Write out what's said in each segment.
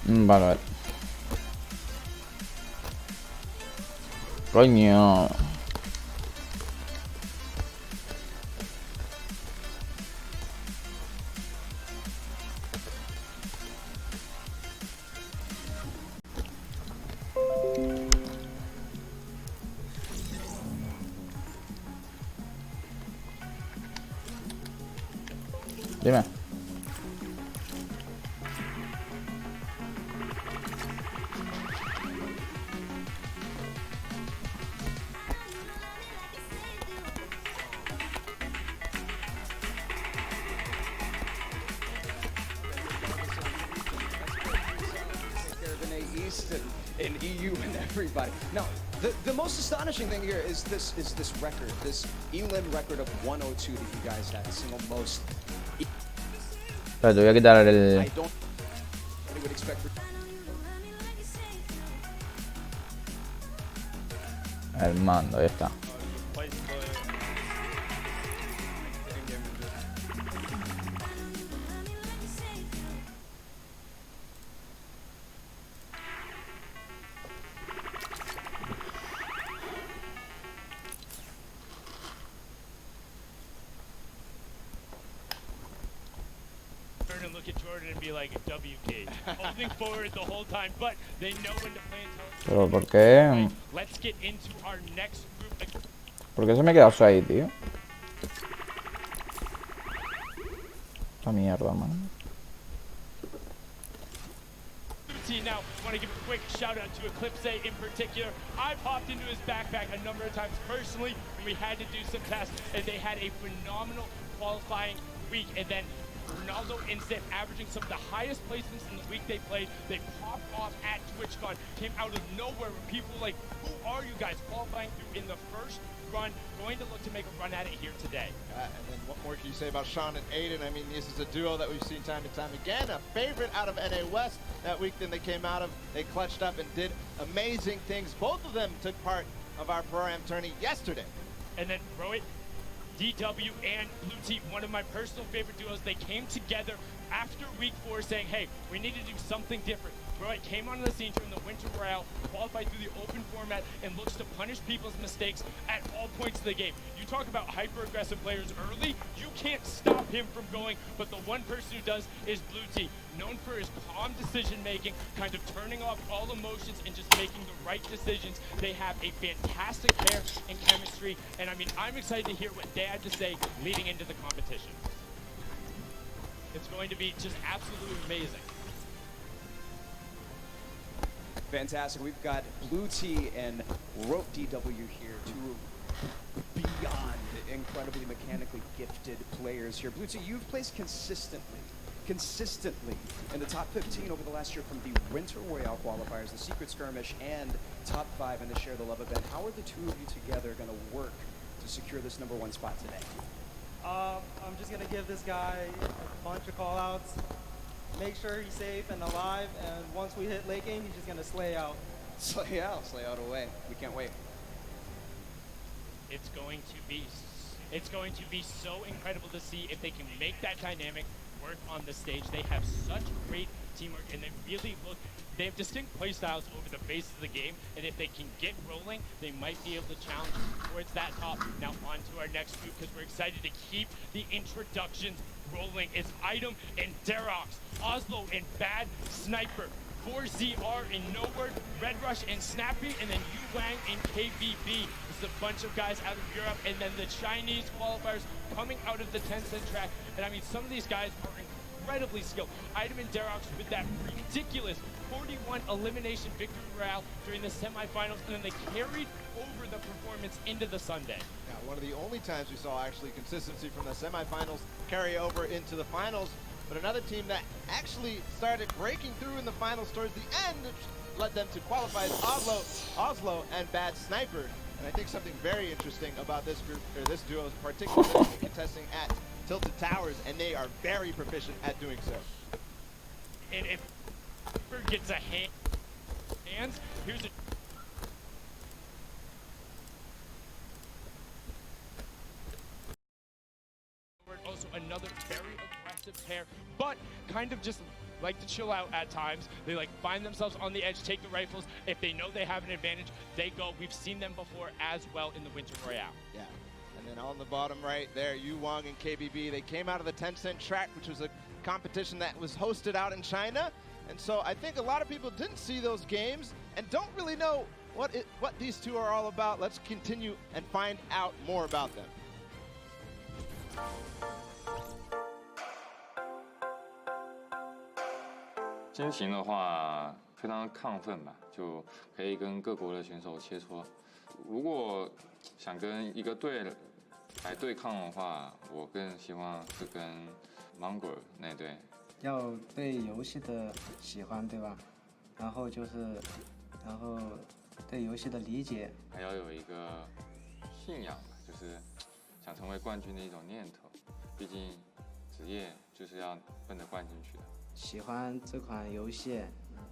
Vale, vale. Coño. Dime. And EU and everybody. Now, the most astonishing thing here is this record, this Elim record of 102 that you guys had, the single most. Pero te voy a quitar el... I don't would expect. El mando, ahí está. And look at Jordan and be like WK, holding forward the whole time, but they know when to play and tell. Pero ¿por qué? Let's get into our next group. ¿Por qué se me queda eso ahí, tío? Esta mierda, man. Now, want to give a quick shout out to Eclipse in particular. I popped into his backpack a number of times personally, and we had to do some tests, and they had a phenomenal qualifying week. And then Ronaldo instead averaging some of the highest placements in the week they played. They popped off at TwitchCon, came out of nowhere where people were like, who are you guys qualifying through in the first run, going to look to make a run at it here today. And then what more can you say about Sean and Aiden? I mean, this is a duo that we've seen time and time again. A favorite out of NA West that week then they came out of. They clutched up and did amazing things. Both of them took part of our Pro-Am tourney yesterday. And then Rohit, DW and Blue Team, one of my personal favorite duos, they came together after week 4 saying, hey, we need to do something different. Rohit came onto the scene during the Winter Royale, qualified through the open format, and looks to punish people's mistakes at all points of the game. You talk about hyper-aggressive players early, you can't stop him from going, but the one person who does is Blue Team, known for his calm decision-making, kind of turning off all emotions and just making the right decisions. They have a fantastic pair and chemistry, and I mean, I'm excited to hear what they had to say leading into the competition. It's going to be just absolutely amazing. Fantastic. We've got Blue T and Rope DW here, two beyond incredibly mechanically gifted players here. Blue T, you've placed consistently in the top 15 over the last year from the Winter Royale qualifiers, the Secret Skirmish, and top 5 in the Share the Love event. How are the two of you together going to work to secure this #1 spot today? I'm just going to give this guy a bunch of call-outs, make sure he's safe and alive, and once we hit late game, he's just going to slay out. Slay out away. We can't wait. It's going to be so incredible to see if they can make that dynamic work on the stage. They have such great teamwork, and they have distinct play styles over the base of the game, and if they can get rolling, they might be able to challenge towards that top. Now on to our next group, because we're excited to keep the introductions rolling. It's Item and Derox, Oslo and Bad Sniper, 4ZR and Nowhere, Red Rush and Snappy, and then Yu Wang and KBB. This is a bunch of guys out of Europe, and then the Chinese qualifiers coming out of the Tencent track. And I mean, some of these guys are incredibly skilled. Item and Derox with that ridiculous 41 elimination victory royale during the semifinals, and then they carried over the performance into the Sunday. Yeah, one of the only times we saw actually consistency from the semifinals carry over into the finals. But another team that actually started breaking through in the finals towards the end, which led them to qualify as Oslo and Bad Sniper. And I think something very interesting about this group, or this duo is particularly contesting at Tilted Towers, and they are very proficient at doing so. And if Sniper gets a hands, here's a also another very aggressive pair, but kind of just like to chill out at times. They like find themselves on the edge, take the rifles. If they know they have an advantage, they go. We've seen them before as well in the Winter Royale. Yeah. And then on the bottom right there, Yu Wang and KBB, they came out of the Tencent track, which was a competition that was hosted out in China. And so I think a lot of people didn't see those games and don't really know what these two are all about. Let's continue and find out more about them. 心情的话，非常亢奋吧，就可以跟各国的选手切磋。如果想跟一个队来对抗的话，我更希望是跟芒果那队。要对游戏的喜欢，对吧？然后对游戏的理解，还要有一个信仰吧，就是想成为冠军的一种念头。毕竟职业就是要奔着冠军去的。喜欢这款游戏，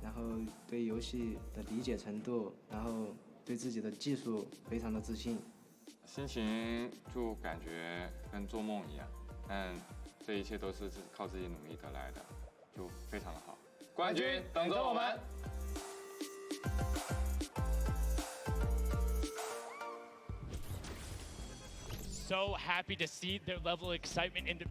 然后对游戏的理解程度，然后对自己的技术非常的自信。心情就感觉跟做梦一样，但这一切都是靠自己努力得来的，就非常的好。冠军等着我们！ So happy to see their level of excitement into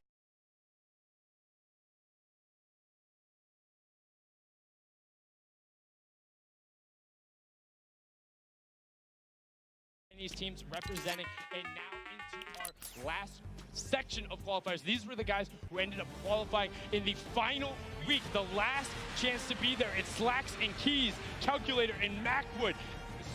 these teams representing, and now into our last section of qualifiers. These were the guys who ended up qualifying in the final week, the last chance to be there. It's Slacks and Keys, Calculator and Macwood,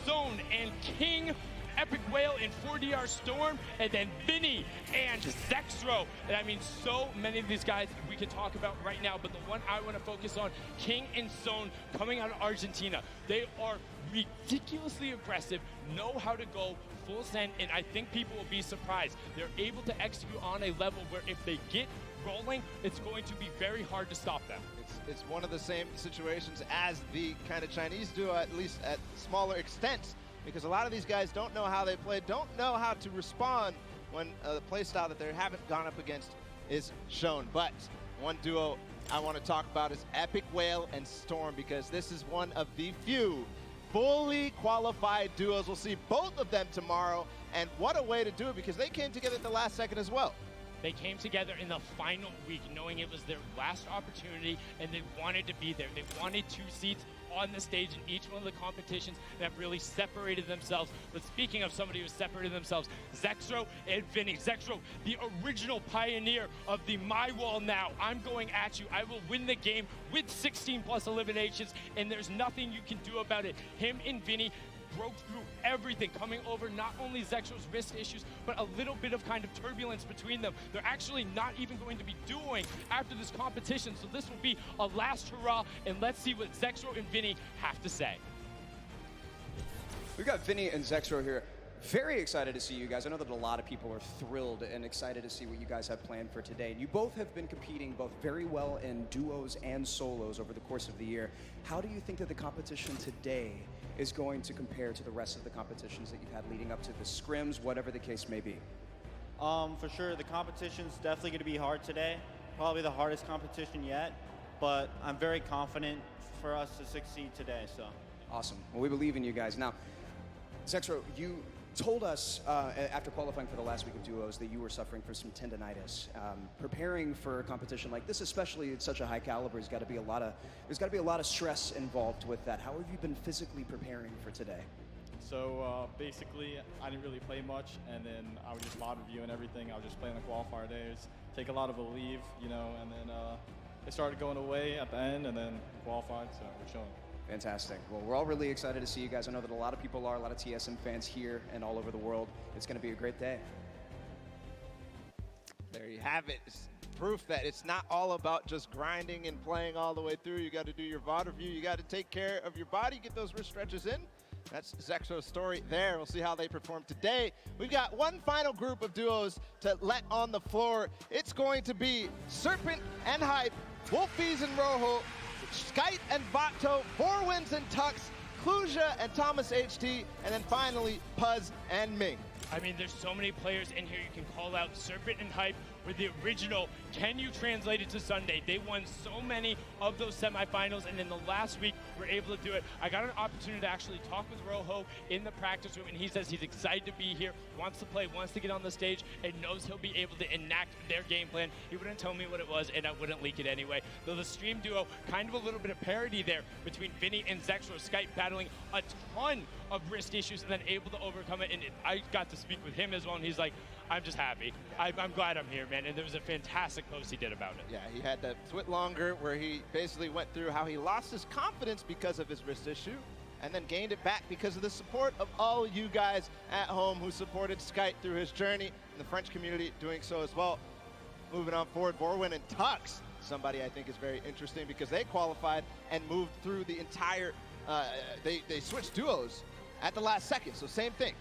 Zone and King, Epic Whale and 4DR Storm, and then Vinny and Zexro. And I mean, so many of these guys we can talk about right now, but the one I want to focus on, King and Zone, coming out of Argentina. They are ridiculously aggressive, know how to go full send, and I think people will be surprised. They're able to execute on a level where if they get rolling, it's going to be very hard to stop them. It's one of the same situations as the kind of Chinese duo, at least at smaller extents, because a lot of these guys don't know how they play, don't know how to respond when the play style that they haven't gone up against is shown. But one duo I want to talk about is Epic Whale and Storm, because this is one of the few fully qualified duos. We'll see both of them tomorrow, and what a way to do it, because they came together at the last second as well. They came together in the final week knowing it was their last opportunity, and they wanted to be there. They wanted 2 seats on the stage in each one of the competitions that really separated themselves. But speaking of somebody who separated themselves, Zexro and Vinny. Zexro, the original pioneer of the My Wall now. I'm going at you. I will win the game with 16 plus eliminations, and there's nothing you can do about it. Him and Vinny broke through everything, coming over not only Zexro's wrist issues, but a little bit of kind of turbulence between them. They're actually not even going to be dueling after this competition, so this will be a last hurrah, and let's see what Zexro and Vinny have to say. We've got Vinny and Zexro here. Very excited to see you guys. I know that a lot of people are thrilled and excited to see what you guys have planned for today. And you both have been competing both very well in duos and solos over the course of the year. How do you think that the competition today is going to compare to the rest of the competitions that you've had leading up to the scrims, whatever the case may be? For sure, the competition's definitely going to be hard today. Probably the hardest competition yet, but I'm very confident for us to succeed today, so. Awesome. Well, we believe in you guys. Now, Zexro, you told us after qualifying for the last week of duos that you were suffering from some tendonitis. Preparing for a competition like this, especially at such a high caliber, there's got to be a lot of stress involved with that. How have you been physically preparing for today? So basically, I didn't really play much, and then I would just mod review and everything. I would just play on the qualifier days, take a lot of a leave, you know, and then it started going away at the end, and then qualified, so we're chilling. Fantastic. Well, we're all really excited to see you guys. I know that a lot of people are, a lot of TSM fans here and all over the world. It's going to be a great day. There you have it. It's proof that it's not all about just grinding and playing all the way through. You got to do your VOD review. You got to take care of your body, get those wrist stretches in. That's Zexro's story there. We'll see how they perform today. We've got one final group of duos to let on the floor. It's going to be Serpent and Hype, Wolfies and Rojo, Skite and Vato, Forwinds and Tux, Kluja and Thomas HT, and then finally Puzz and Ming. I mean, there's so many players in here you can call out. Serpent and Hype, were the original. Can you translate it to Sunday? They won so many of those semifinals, and in the last week, we're able to do it. I got an opportunity to actually talk with Rojo in the practice room, and he says he's excited to be here, wants to play, wants to get on the stage, and knows he'll be able to enact their game plan. He wouldn't tell me what it was, and I wouldn't leak it anyway. Though the stream duo, kind of a little bit of parity there between Vinny and Zexro, Skype battling a ton of wrist issues and then able to overcome it. And I got to speak with him as well, and he's like, I'm just happy. I'm glad I'm here, man. And there was a fantastic post he did about it. Yeah, he had that twit longer where he basically went through how he lost his confidence because of his wrist issue and then gained it back because of the support of all you guys at home who supported Skype through his journey, and the French community doing so as well. Moving on forward, Borwin and Tux, somebody I think is very interesting because they qualified and moved through the entire, they switched duos at the last second, so same thing.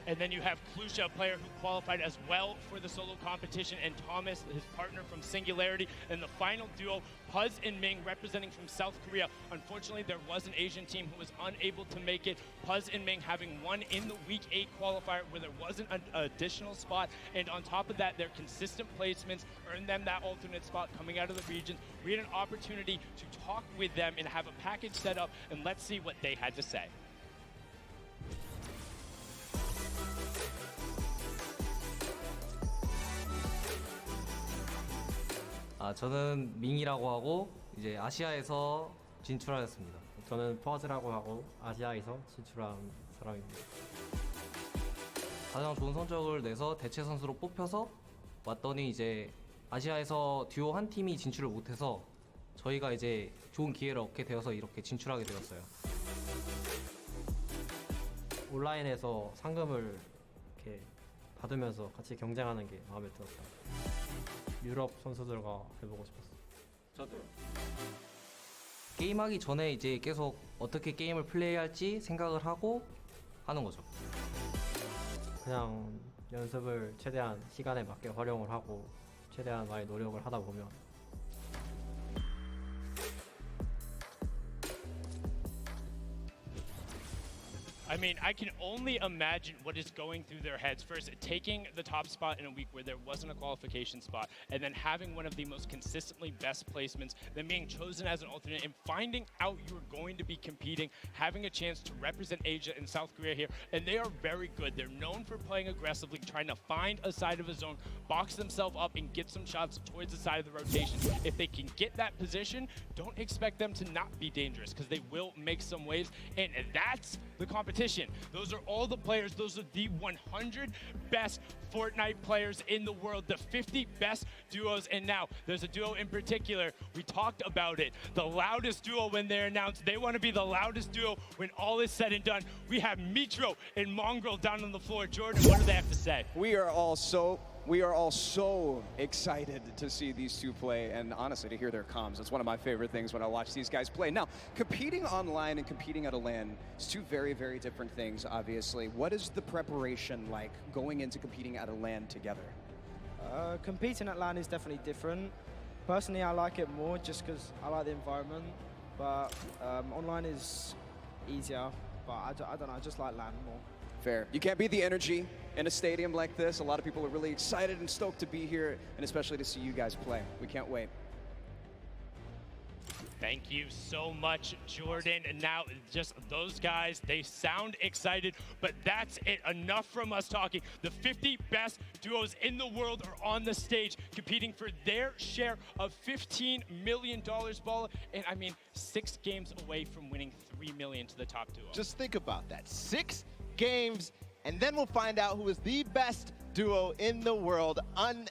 And then you have Klusha, a player who qualified as well for the solo competition, and Thomas, his partner from Singularity. And the final duo, Puz and Ming, representing from South Korea. Unfortunately, there was an Asian team who was unable to make it. Puz and Ming having won in the Week 8 qualifier where there wasn't an additional spot. And on top of that, their consistent placements earned them that alternate spot coming out of the region. We had an opportunity to talk with them and have a package set up, and let's see what they had to say. 저는 밍이라고 하고 이제 아시아에서 진출하였습니다. 저는 퍼즈라고 하고 아시아에서 진출한 사람입니다. 가장 좋은 성적을 내서 대체 선수로 뽑혀서 왔더니 이제 아시아에서 듀오 한 팀이 진출을 못해서 저희가 이제 좋은 기회를 얻게 되어서 이렇게 진출하게 되었어요. 온라인에서 상금을 이렇게 받으면서 같이 경쟁하는 게 마음에 들었다. 유럽 선수들과 해보고 싶었어. 저도요. 게임하기 전에 이제 계속 어떻게 게임을 플레이할지 생각을 하고 하는 거죠. 그냥 연습을 최대한 시간에 맞게 활용을 하고 최대한 많이 노력을 하다 보면 I mean, I can only imagine what is going through their heads. First, taking the top spot in a week where there wasn't a qualification spot, and then having one of the most consistently best placements, then being chosen as an alternate, and finding out you're going to be competing, having a chance to represent Asia and South Korea here, and they are very good. They're known for playing aggressively, trying to find a side of a zone, box themselves up, and get some shots towards the side of the rotation. If they can get that position, don't expect them to not be dangerous, because they will make some waves, and that's the competition. Those are all the players. Those are the 100 best Fortnite players in the world, the 50 best duos. And now there's a duo in particular. We talked about it. The loudest duo when they're announced. They want to be the loudest duo when all is said and done. We have Mitro and Mongrel down on the floor. Jordan, what do they have to say? We are all so excited to see these two play, and honestly to hear their comms. That's one of my favorite things when I watch these guys play. Now, competing online and competing at a LAN is two very, very different things, obviously. What is the preparation like going into competing at a LAN together? Competing at LAN is definitely different. Personally, I like it more just because I like the environment, but online is easier, but I don't know, I just like LAN more. Fair. You can't beat the energy in a stadium like this. A lot of people are really excited and stoked to be here, and especially to see you guys play. We can't wait. Thank you so much, Jordan. And now just those guys, they sound excited, but that's it. Enough from us talking. The 50 best duos in the world are on the stage competing for their share of $15 million, Ball. And I mean, 6 games away from winning $3 million to the top duo. Just think about that. 6 games, and then we'll find out who is the best duo in the world.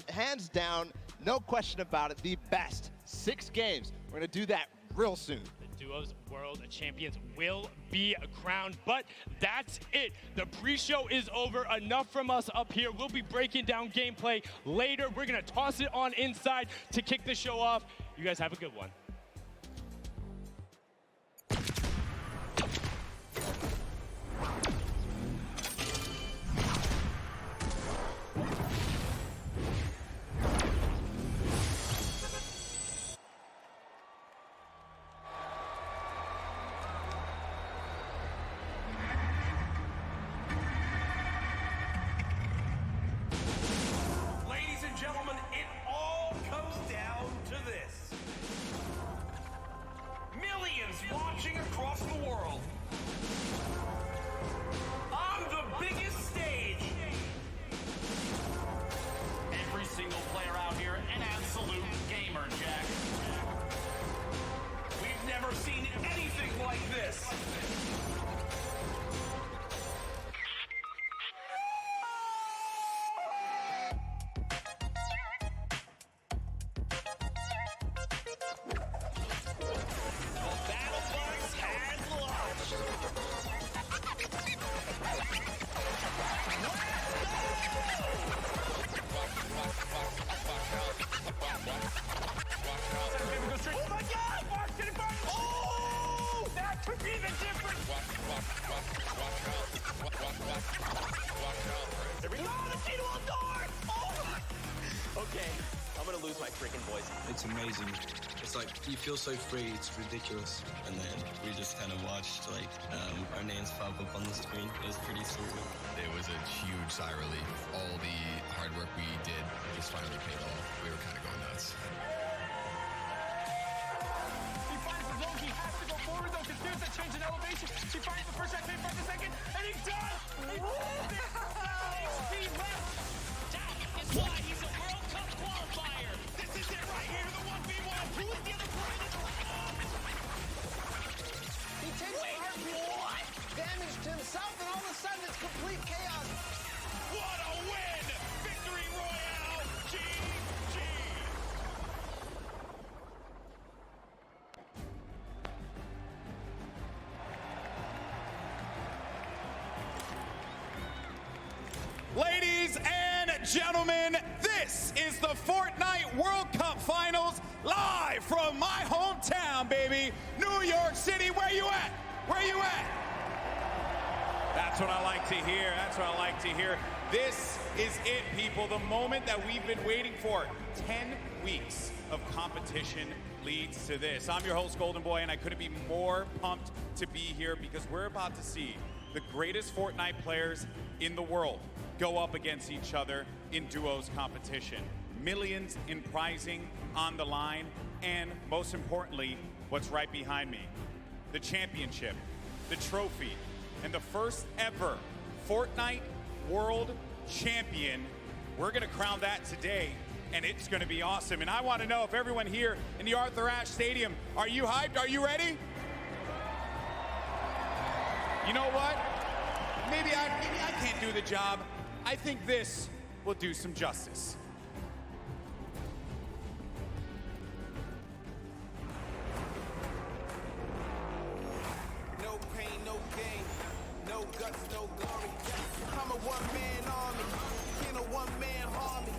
Hands down, no question about it, the best. 6 games. We're going to do that real soon. The duos world champions will be crowned, but that's it. The pre-show is over. Enough from us up here. We'll be breaking down gameplay later. We're going to toss it on inside to kick the show off. You guys have a good one. Ladies and gentlemen, it Okay, I'm gonna lose my freaking voice. It's amazing. It's like you feel so free, it's ridiculous. And then we just kind of watched like our names pop up on the screen. It was pretty surreal. It was a huge sigh of relief. All the hard work we did just finally paid off. We were kind of going nuts. He finds the zone, he has to go forward though, because there's a change in elevation. He finds the first shot, can't find the second, and he does! He HP left! That is why he's a World Cup qualifier! This is it right here, the 1v1! Who is the other player that's He takes what? Damage to himself, and all of a sudden it's complete chaos. What a win! Victory Royale! GG! Ladies and gentlemen, this is the Fortnite World Cup Finals live from my hometown, baby, New York City. Where you at? Where you at? That's what I like to hear. That's what I like to hear. This is it, people. The moment that we've been waiting for. 10 weeks of competition leads to this. I'm your host, Golden Boy, and I couldn't be more pumped to be here because we're about to see the greatest Fortnite players in the world go up against each other in duos competition. Millions in prizing on the line, and most importantly, what's right behind me, the championship, the trophy, and the first ever Fortnite World Champion. We're gonna crown that today, and it's gonna be awesome. And I wanna know if everyone here in the Arthur Ashe Stadium, are you hyped? Are you ready? You know what? Maybe I can't do the job. I think this will do some justice. No pain, no gain, no guts, no glory. I'm a one-man army, in a one-man army.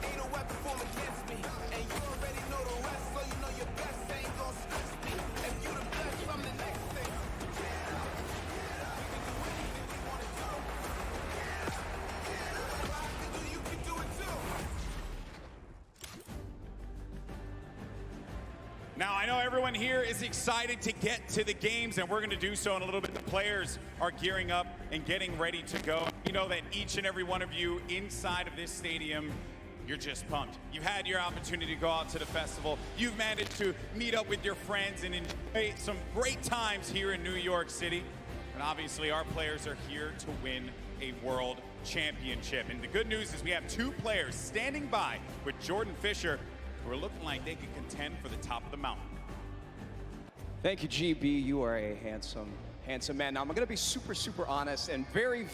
Ain't a weapon formed against me, and you already know the rest, so you know your best ain't gonna stress me. If you the best, I'm the next thing. Now, I know everyone here is excited to get to the games, and we're going to do so in a little bit. The players are gearing up and getting ready to go. You know that each and every one of you inside of this stadium, you're just pumped. You've had your opportunity to go out to the festival. You've managed to meet up with your friends and enjoy some great times here in New York City. And obviously, our players are here to win a world championship. And the good news is we have two players standing by with Jordan Fisher, who are looking like they could contend for the top of the mountain. Thank you, GB. You are a handsome, handsome man. Now, I'm going to be super honest and very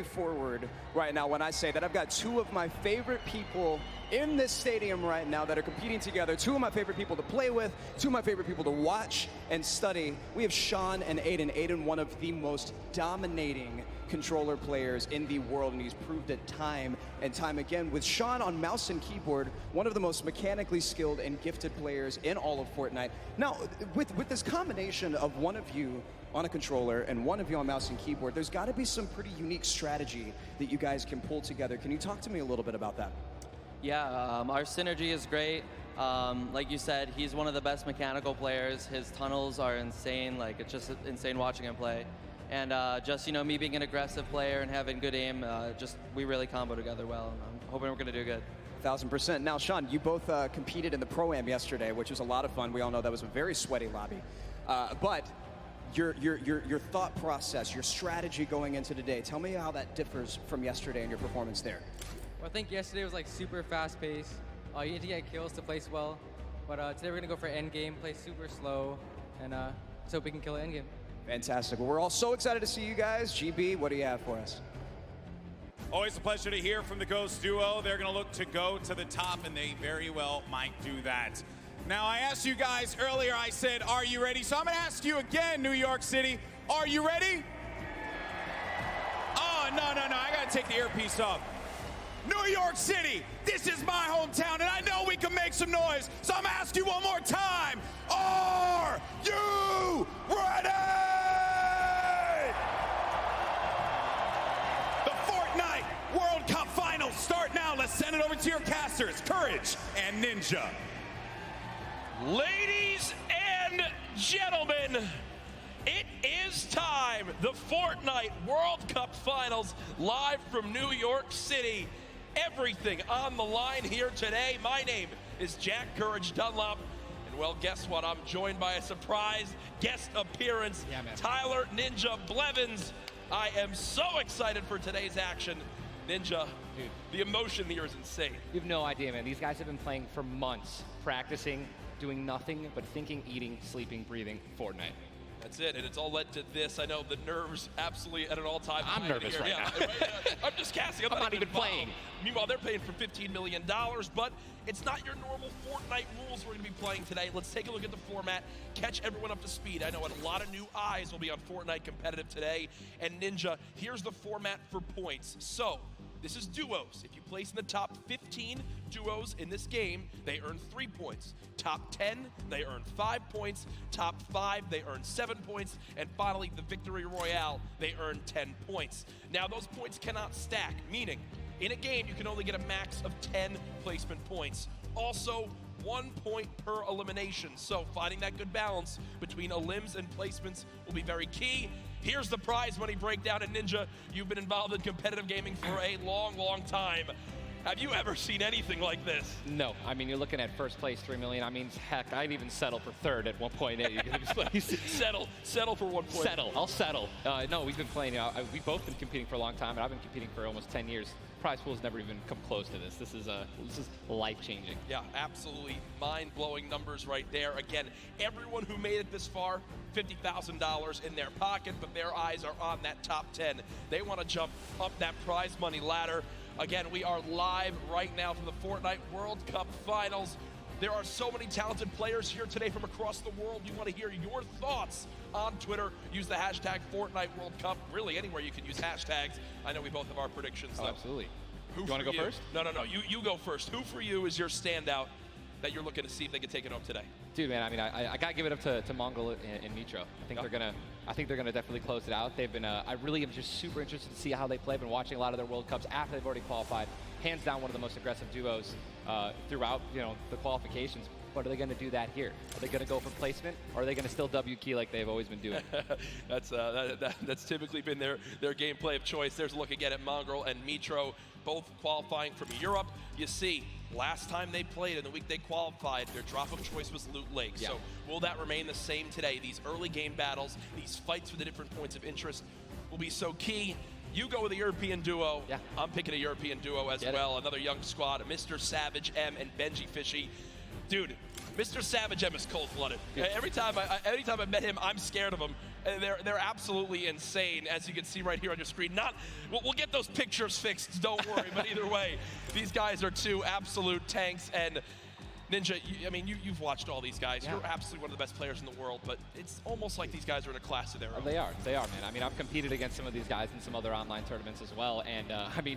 forward right now when I say that I've got two of my favorite people in this stadium right now that are competing together. Two of my favorite people to play with, two of my favorite people to watch and study. We have Sean and Aiden. Aiden, one of the most dominating controller players in the world, and he's proved it time and time again. With Sean on mouse and keyboard, one of the most mechanically skilled and gifted players in all of Fortnite. Now, with this combination of one of you on a controller and one of you on mouse and keyboard, there's got to be some pretty unique strategy that you guys can pull together. Can you talk to me a little bit about that? Yeah, our synergy is great. Like you said, he's one of the best mechanical players. His tunnels are insane. Like, it's just insane watching him play. And just, you know, me being an aggressive player and having good aim, we really combo together well. And I'm hoping we're going to do good. 1000%. Now, Sean, you both competed in the Pro-Am yesterday, which was a lot of fun. We all know that was a very sweaty lobby. But your thought process, your strategy going into today, tell me how that differs from yesterday and your performance there. Well, I think yesterday was like super fast paced. You need to get kills to place well. But today we're going to go for end game, play super slow, and let's hope we can kill it end game. Fantastic. Well, we're all so excited to see you guys. GB, what do you have for us? Always a pleasure to hear from the Ghost duo. They're going to look to go to the top, and they very well might do that. Now, I asked you guys earlier, I said, are you ready? So I'm going to ask you again, New York City, are you ready? Oh, no, I got to take the earpiece off. New York City, this is my hometown, and I know we can make some noise, so I'm going to ask you one more time. Are you ready? The Fortnite World Cup Finals start now. Let's send it over to your casters. Courage. Ninja. Ladies and gentlemen, it is time. The Fortnite World Cup Finals live from New York City. Everything on the line here today. My name is Jack Courage Dunlop. And well, guess what? I'm joined by a surprise guest appearance, Tyler Ninja Blevins. I am so excited for today's action. Ninja, dude, the emotion here is insane. You have no idea, man. These guys have been playing for months, practicing, doing nothing but thinking, eating, sleeping, breathing Fortnite. That's it, and it's all led to this. I know the nerves absolutely at an all-time high. I'm nervous right now. I'm just casting. I'm not even playing. Meanwhile, they're paying for $15 million, but it's not your normal Fortnite rules we're going to be playing today. Let's take a look at the format, catch everyone up to speed. I know a lot of new eyes will be on Fortnite competitive today. And Ninja, here's the format for points. So, this is duos. If you place in the top 15 duos in this game, they earn 3 points. Top 10, they earn 5 points. Top 5, they earn 7 points. And finally, the Victory Royale, they earn 10 points. Now, those points cannot stack, meaning in a game, you can only get a max of 10 placement points. Also, 1 point per elimination. So finding that good balance between elims and placements will be very key. Here's the prize money breakdown. And Ninja, you've been involved in competitive gaming for a long, long time. Have you ever seen anything like this? No, I mean, you're looking at first place, $3 million. I mean, heck, I'd even settle for third at 1.8. settle for 1 point. I'll settle. No, we've been playing, we've both been competing for a long time, and I've been competing for almost 10 years. Prize pool's never even come close to this. This is life-changing. Yeah, absolutely mind-blowing numbers right there. Again, everyone who made it this far, $50,000 in their pocket, but their eyes are on that top 10. They want to jump up that prize money ladder. Again, we are live right now from the Fortnite World Cup Finals. There are so many talented players here today from across the world. We want to hear your thoughts on Twitter. Use the hashtag Fortnite World Cup. Really, anywhere you can use hashtags. I know we both have our predictions, though. Absolutely. You want to go first? No. You go first. Who for you is your standout that you're looking to see if they can take it home today? Dude, man, I mean, I gotta give it up to Mongol and Nitro. I think they're gonna definitely close it out. They've been, I really am just super interested to see how they play. I've been watching a lot of their World Cups after they've already qualified. Hands down, one of the most aggressive duos throughout, the qualifications. But are they going to do that here? Are they going to go for placement, or are they going to still W key like they've always been doing? That's typically been their gameplay of choice. There's a look again at Mongrel and Mitro, both qualifying from Europe. You see, last time they played and the week they qualified, their drop of choice was Loot Lake. Yeah. So will that remain the same today? These early game battles, these fights for the different points of interest will be so key. You go with a European duo. Yeah. I'm picking a European duo as well. Another young squad, Mr. Savage M and Benji Fishy. Dude, Mr. Savage M is cold-blooded. Every time I met him, I'm scared of him. And they're absolutely insane, as you can see right here on your screen. We'll get those pictures fixed, don't worry. But either way, these guys are two absolute tanks. And Ninja, you've watched all these guys. Yeah. You're absolutely one of the best players in the world, but it's almost like these guys are in a class of their own. They are, man. I mean, I've competed against some of these guys in some other online tournaments as well. And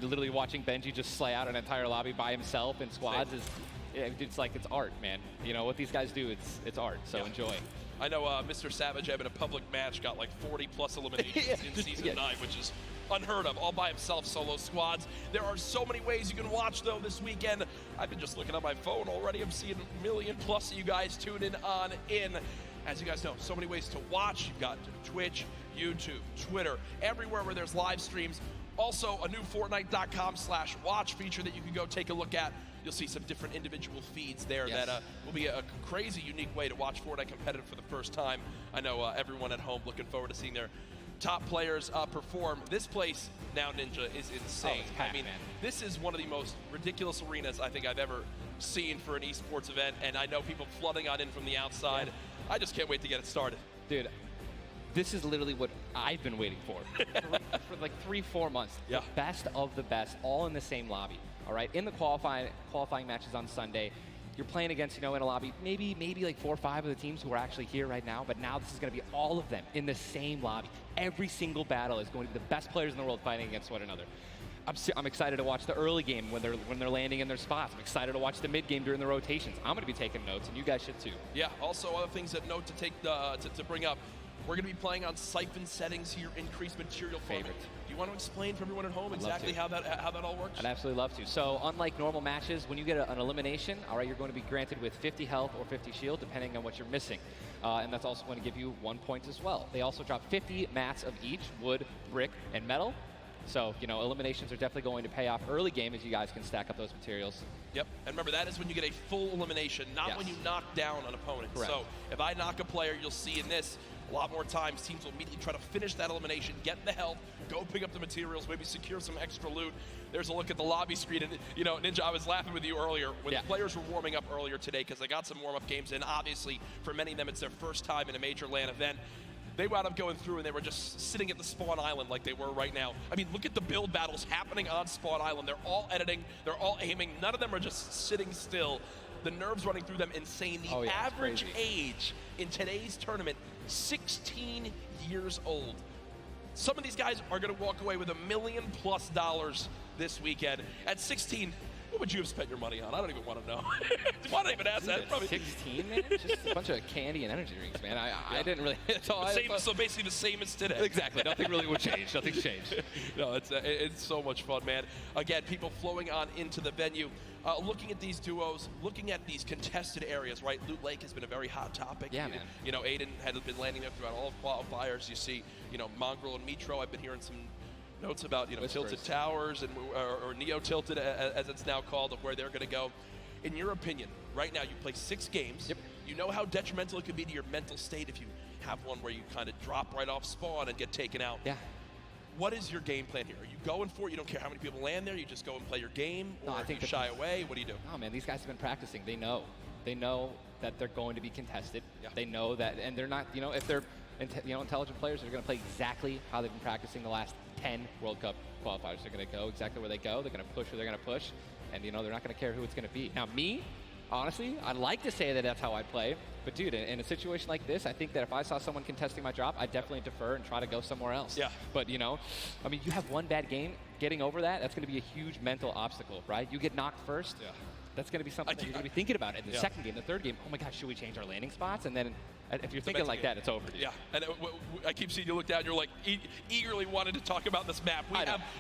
literally watching Benji just slay out an entire lobby by himself in squads it's like it's art, man. What these guys do, it's art. So enjoy. I know Mr. Savage in a public match got like 40+ eliminations in Season 9, which is unheard of, all by himself, solo squads. There are so many ways you can watch, though, this weekend. I've been just looking at my phone already. I'm seeing 1 million+ of you guys tuning in. As you guys know, so many ways to watch. You've got Twitch, YouTube, Twitter, everywhere where there's live streams. Also, a new Fortnite.com/watch feature that you can go take a look at. You'll see some different individual feeds there that will be a crazy, unique way to watch Fortnite competitive for the first time. I know everyone at home looking forward to seeing their top players perform. This place now, Ninja, is insane. It's packed, man. This is one of the most ridiculous arenas I think I've ever seen for an esports event, and I know people flooding on in from the outside. Yeah. I just can't wait to get it started. Dude, this is literally what I've been waiting for like 3-4 months. Yeah. The best of the best, all in the same lobby. All right, in the qualifying matches on Sunday, you're playing against, in a lobby, maybe like 4 or 5 of the teams who are actually here right now, but now this is going to be all of them in the same lobby. Every single battle is going to be the best players in the world fighting against one another. I'm excited to watch the early game when they're landing in their spots. I'm excited to watch the mid game during the rotations. I'm going to be taking notes, and you guys should too. Yeah. Also, other things that note to take to bring up. We're going to be playing on siphon settings here, increased material farming. Favorite. Do you want to explain for everyone at home I'd love exactly to. how that all works? I'd absolutely love to. So unlike normal matches, when you get an elimination, all right, you're going to be granted with 50 health or 50 shield, depending on what you're missing. And that's also going to give you 1 point as well. They also drop 50 mats of each, wood, brick, and metal. So, you know, eliminations are definitely going to pay off early game as you guys can stack up those materials. Yep, and remember, that is when you get a full elimination, not when you knock down an opponent. Correct. So if I knock a player, you'll see in this, a lot more times teams will immediately try to finish that elimination, get the health, go pick up the materials, maybe secure some extra loot. There's a look at the lobby screen, and you know, Ninja, I was laughing with you earlier when the players were warming up earlier today because they got some warm-up games in. Obviously, for many of them, it's their first time in a major LAN event. They wound up going through and they were just sitting at the spawn island like they were right now. I mean, look at the build battles happening on spawn island. They're all editing, they're all aiming. None of them are just sitting still. The nerves running through them insane. The average age in today's tournament, 16 years old. Some of these guys are going to walk away with $1 million+ this weekend. At 16, what would you have spent your money on? I don't even want to know. Why not even ask that? Probably 16, man? Just a bunch of candy and energy drinks, man. I didn't really. So basically the same as today. Exactly. Nothing really would change. Nothing's changed. No, it's so much fun, man. Again, people flowing on into the venue, looking at these duos, looking at these contested areas, right? Loot Lake has been a very hot topic. Yeah, man. You know, Aiden had been landing there throughout all of qualifiers. You see, you know, Mongrel and Mitro. I've been hearing some notes about, you know, Whispers. Tilted Towers and or Neo Tilted as it's now called, of where they're going to go. In your opinion, right now you play 6 games. Yep. You know how detrimental it could be to your mental state if you have one where you kind of drop right off spawn and get taken out. Yeah. What is your game plan here? Are you going for it? You don't care how many people land there? You just go and play your game? Or No, I think you shy away? What do you do? No, man, these guys have been practicing. They know. They know that they're going to be contested. They know that, and they're not, you know, if they're intelligent players, they're going to play exactly how they've been practicing the last 10 World Cup qualifiers. They're going to go exactly where they go. They're going to push where they're going to push. And, you know, they're not going to care who it's going to be. Now, me, honestly, I'd like to say that that's how I play. But, dude, in a situation like this, I think that if I saw someone contesting my drop, I'd definitely defer and try to go somewhere else. Yeah. But, you know, I mean, you have one bad game. Getting over that, that's going to be a huge mental obstacle, right? You get knocked first. Yeah. That's going to be something that you're going to be thinking about in the second game, the third game. Oh, my gosh, should we change our landing spots? And then if you're thinking like that, it's over. Dude. Yeah, and I keep seeing you look down. You're like eagerly wanting to talk about this map.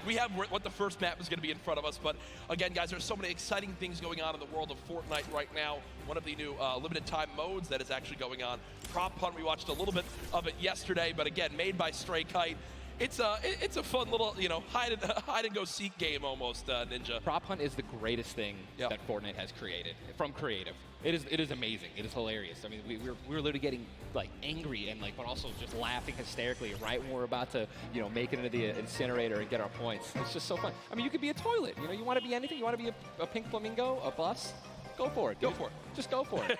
We have what the first map is going to be in front of us. But again, guys, there's so many exciting things going on in the world of Fortnite right now. One of the new limited time modes that is actually going on. Prop Hunt, we watched a little bit of it yesterday, but again, made by Stray Kite. It's a fun little, you know, hide and go seek game almost, Ninja. Prop Hunt is the greatest thing that Fortnite has created from creative. It is amazing. It is hilarious. I mean, we were literally getting like angry and like, but also just laughing hysterically right when we're about to, you know, make it into the incinerator and get our points. It's just so fun. I mean, you could be a toilet. You know, you want to be anything. You want to be a pink flamingo, a bus. Go for it. Dude. Go for it. Just go for it.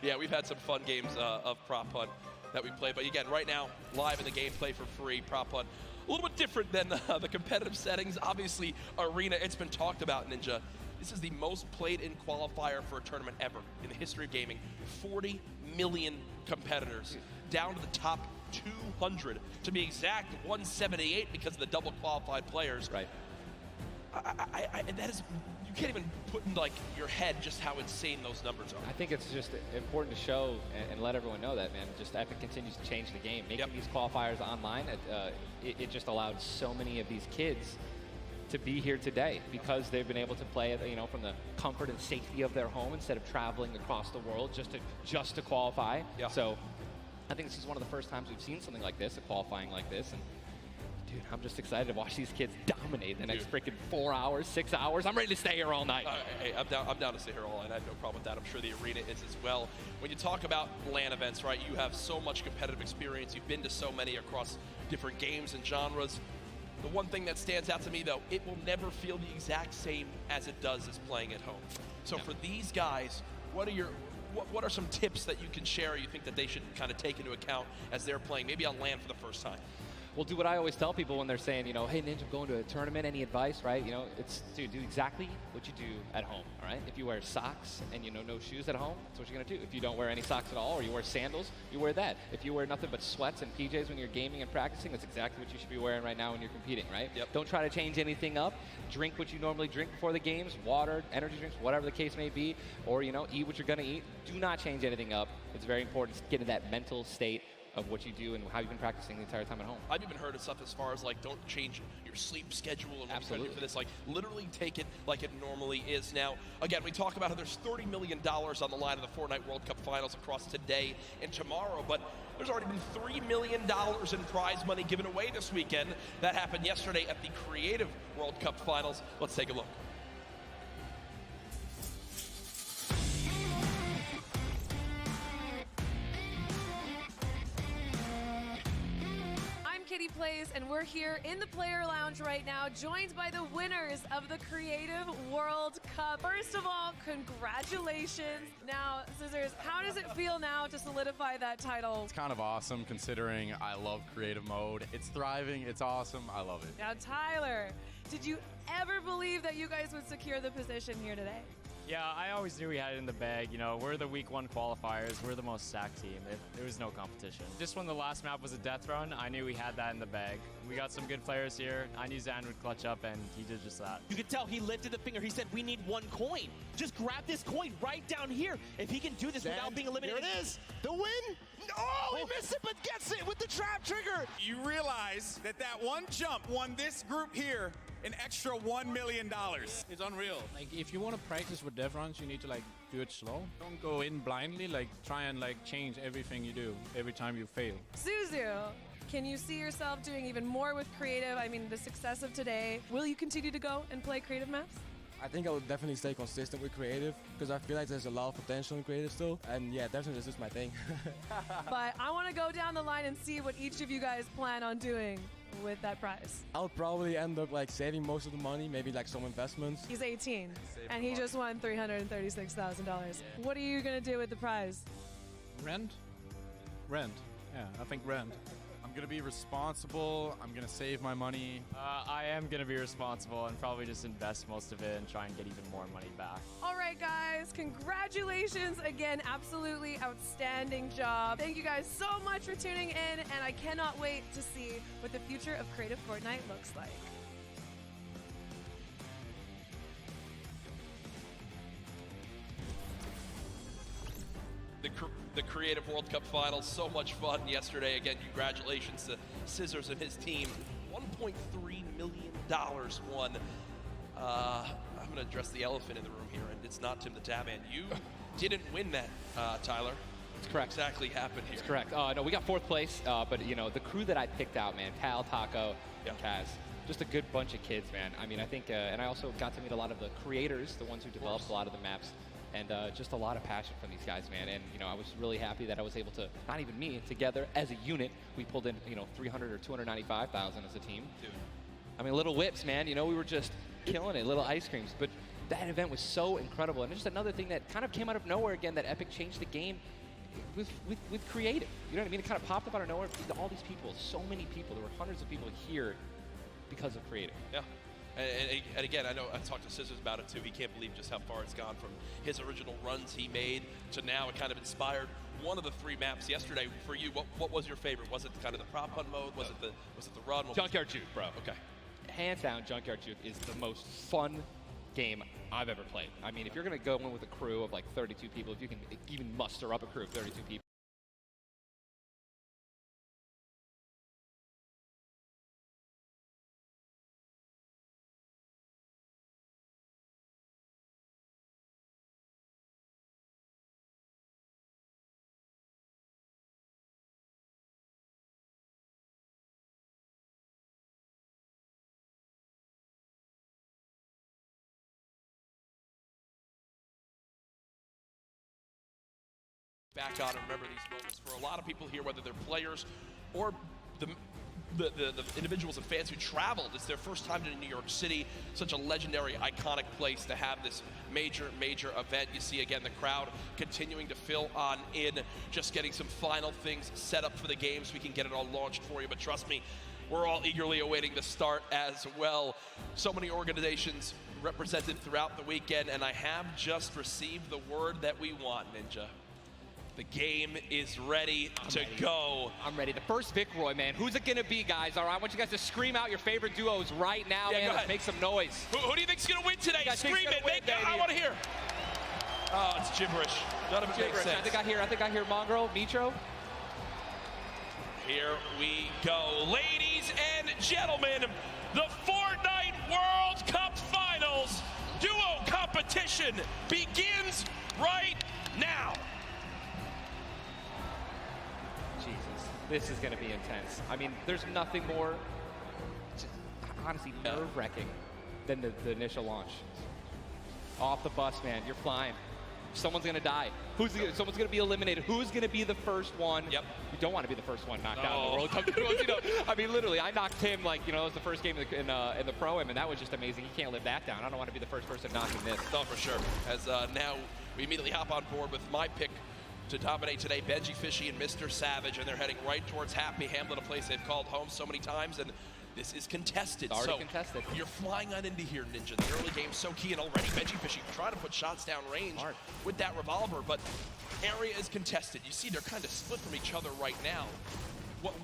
Yeah, we've had some fun games of Prop Hunt that we play. But again, right now, live in the gameplay for free, Prop Hunt. A little bit different than the competitive settings. Obviously, Arena, it's been talked about, Ninja. This is the most played in qualifier for a tournament ever in the history of gaming. 40 million competitors, down to the top 200. To be exact, 178 because of the double qualified players. Right. That is, you can't even put in like your head just how insane those numbers are. I think it's just important to show and let everyone know that, man. Just Epic continues to change the game. Making these qualifiers online, it just allowed so many of these kids to be here today because they've been able to play it, you know, from the comfort and safety of their home instead of traveling across the world just to qualify. Yeah. So I think this is one of the first times we've seen something like this, a qualifying like this. And dude, I'm just excited to watch these kids dominate the next freaking 4 hours, 6 hours. I'm ready to stay here all night. Hey, I'm down to stay here all night. I have no problem with that. I'm sure the arena is as well. When you talk about LAN events, right, you have so much competitive experience. You've been to so many across different games and genres. The one thing that stands out to me, though, it will never feel the exact same as it does as playing at home. So for these guys, what are some tips that you can share or you think that they should kind of take into account as they're playing, maybe on LAN for the first time? Well, do what I always tell people when they're saying, you know, hey, Ninja, I'm going to a tournament, any advice, right? You know, it's, dude, do exactly what you do at home, all right? If you wear socks and, you know, no shoes at home, that's what you're going to do. If you don't wear any socks at all or you wear sandals, you wear that. If you wear nothing but sweats and PJs when you're gaming and practicing, that's exactly what you should be wearing right now when you're competing, right? Yep. Don't try to change anything up. Drink what you normally drink before the games, water, energy drinks, whatever the case may be, or, you know, eat what you're going to eat. Do not change anything up. It's very important to get in that mental state of what you do and how you've been practicing the entire time at home. I've even heard of stuff as far as like don't change your sleep schedule and what you're trying to do for this. Like literally take it like it normally is. Now, again, we talk about how there's $30 million on the line of the Fortnite World Cup Finals across today and tomorrow, but there's already been $3 million in prize money given away this weekend. That happened yesterday at the Creative World Cup Finals. Let's take a look. Kitty Plays, and we're here in the player lounge right now, joined by the winners of the Creative World Cup. First of all, congratulations. Now, Scissors, how does it feel now to solidify that title? It's kind of awesome considering I love creative mode. It's thriving, it's awesome, I love it. Now, Tyler, did you ever believe that you guys would secure the position here today? Yeah, I always knew we had it in the bag. You know, we're the week 1 qualifiers. We're the most stacked team. There was no competition. Just when the last map was a death run, I knew we had that in the bag. We got some good players here. I knew Zan would clutch up, and he did just that. You could tell he lifted the finger. He said, we need 1 coin. Just grab this coin right down here. If he can do this without being eliminated. Here it is. The win. Oh, he missed it, but gets it with the trap trigger. You realize that one jump won this group here an extra $1 million. It's unreal. Like, if you want to practice with death runs, you need to, like, do it slow. Don't go in blindly. Like, try and, like, change everything you do every time you fail. Suzu, can you see yourself doing even more with creative? I mean, the success of today. Will you continue to go and play creative maps? I think I would definitely stay consistent with creative because I feel like there's a lot of potential in creative still. And yeah, definitely this is my thing. But I want to go down the line and see what each of you guys plan on doing with that prize. I'll probably end up like saving most of the money, maybe like some investments. He's 18 and he just won $336,000. What are you going to do with the prize? Rent? Rent. Yeah, I think rent. I'm gonna be responsible, I'm gonna save my money. I am going to be responsible and probably just invest most of it and try and get even more money back. All right, guys, congratulations again. Absolutely outstanding job. Thank you guys so much for tuning in, and I cannot wait to see what the future of Creative Fortnite looks like. The Creative World Cup Finals, so much fun yesterday. Again, congratulations to Scissors and his team. $1.3 million won. I'm going to address the elephant in the room here, and it's not Tim the Tatman. You didn't win that, Tyler. That's correct. What exactly happened here? That's correct. No, we got 4th place, but, you know, the crew that I picked out, man, Tal, Taco, and Kaz, just a good bunch of kids, man. I mean, I think, and I also got to meet a lot of the creators, the ones who developed a lot of the maps. And just a lot of passion from these guys, man. And, you know, I was really happy that I was able to, not even me, together as a unit, we pulled in, you know, 300 or 295,000 as a team. Dude. I mean, little whips, man. You know, we were just killing it, little ice creams. But that event was so incredible. And just another thing that kind of came out of nowhere again, that Epic changed the game with creative. You know what I mean? It kind of popped up out of nowhere. All these people, so many people. There were hundreds of people here because of creative. Yeah. And again, I know I talked to Scissors about it too. He can't believe just how far it's gone from his original runs he made to now. It kind of inspired one of the 3 maps yesterday for you. What was your favorite? Was it kind of the prop hunt mode? Was it the run? Junkyard Juke, bro. Okay. Hands down, Junkyard Juke is the most fun game I've ever played. I mean, if you're going to go in with a crew of like 32 people, if you can even muster up a crew of 32 people, back on and remember these moments for a lot of people here, whether they're players or the individuals and fans who traveled. It's their first time to New York City, such a legendary, iconic place to have this major event. You see, again, the crowd continuing to fill on in, just getting some final things set up for the game so we can get it all launched for you. But trust me, we're all eagerly awaiting the start as well. So many organizations represented throughout the weekend, and I have just received the word that we want, Ninja. The game is ready to go. I'm ready. The first Vic Roy, man. Who's it going to be, guys? All right, I want you guys to scream out your favorite duos right now, man. Let's make some noise. Who do you think's going to win today? Scream it. I want to hear. Oh, it's gibberish. None of it makes sense. I think I hear Mongrel, Mitro. Here we go. Ladies and gentlemen, the Fortnite World Cup Finals duo competition begins right now. Jesus, this is going to be intense. I mean, there's nothing more, just, honestly, nerve-wracking than the initial launch. Off the bus, man, you're flying. Someone's gonna die. Someone's gonna be eliminated. Who's gonna be the first one? Yep. You don't want to be the first one knocked out in the World Cup. You know, I mean, literally, I knocked him like, it was the first game in the Pro-Am, and that was just amazing. You can't live that down. I don't want to be the first person knocking this. No, for sure. As now we immediately hop on board with my pick to dominate today, Benji Fishy and Mr. Savage, and they're heading right towards Happy Hamlet, a place they've called home so many times, and this is contested. It's already contested. You're flying on into here, Ninja. The early game's so key, and already Benji Fishy trying to put shots down range with that revolver, but area is contested. You see they're kind of split from each other right now.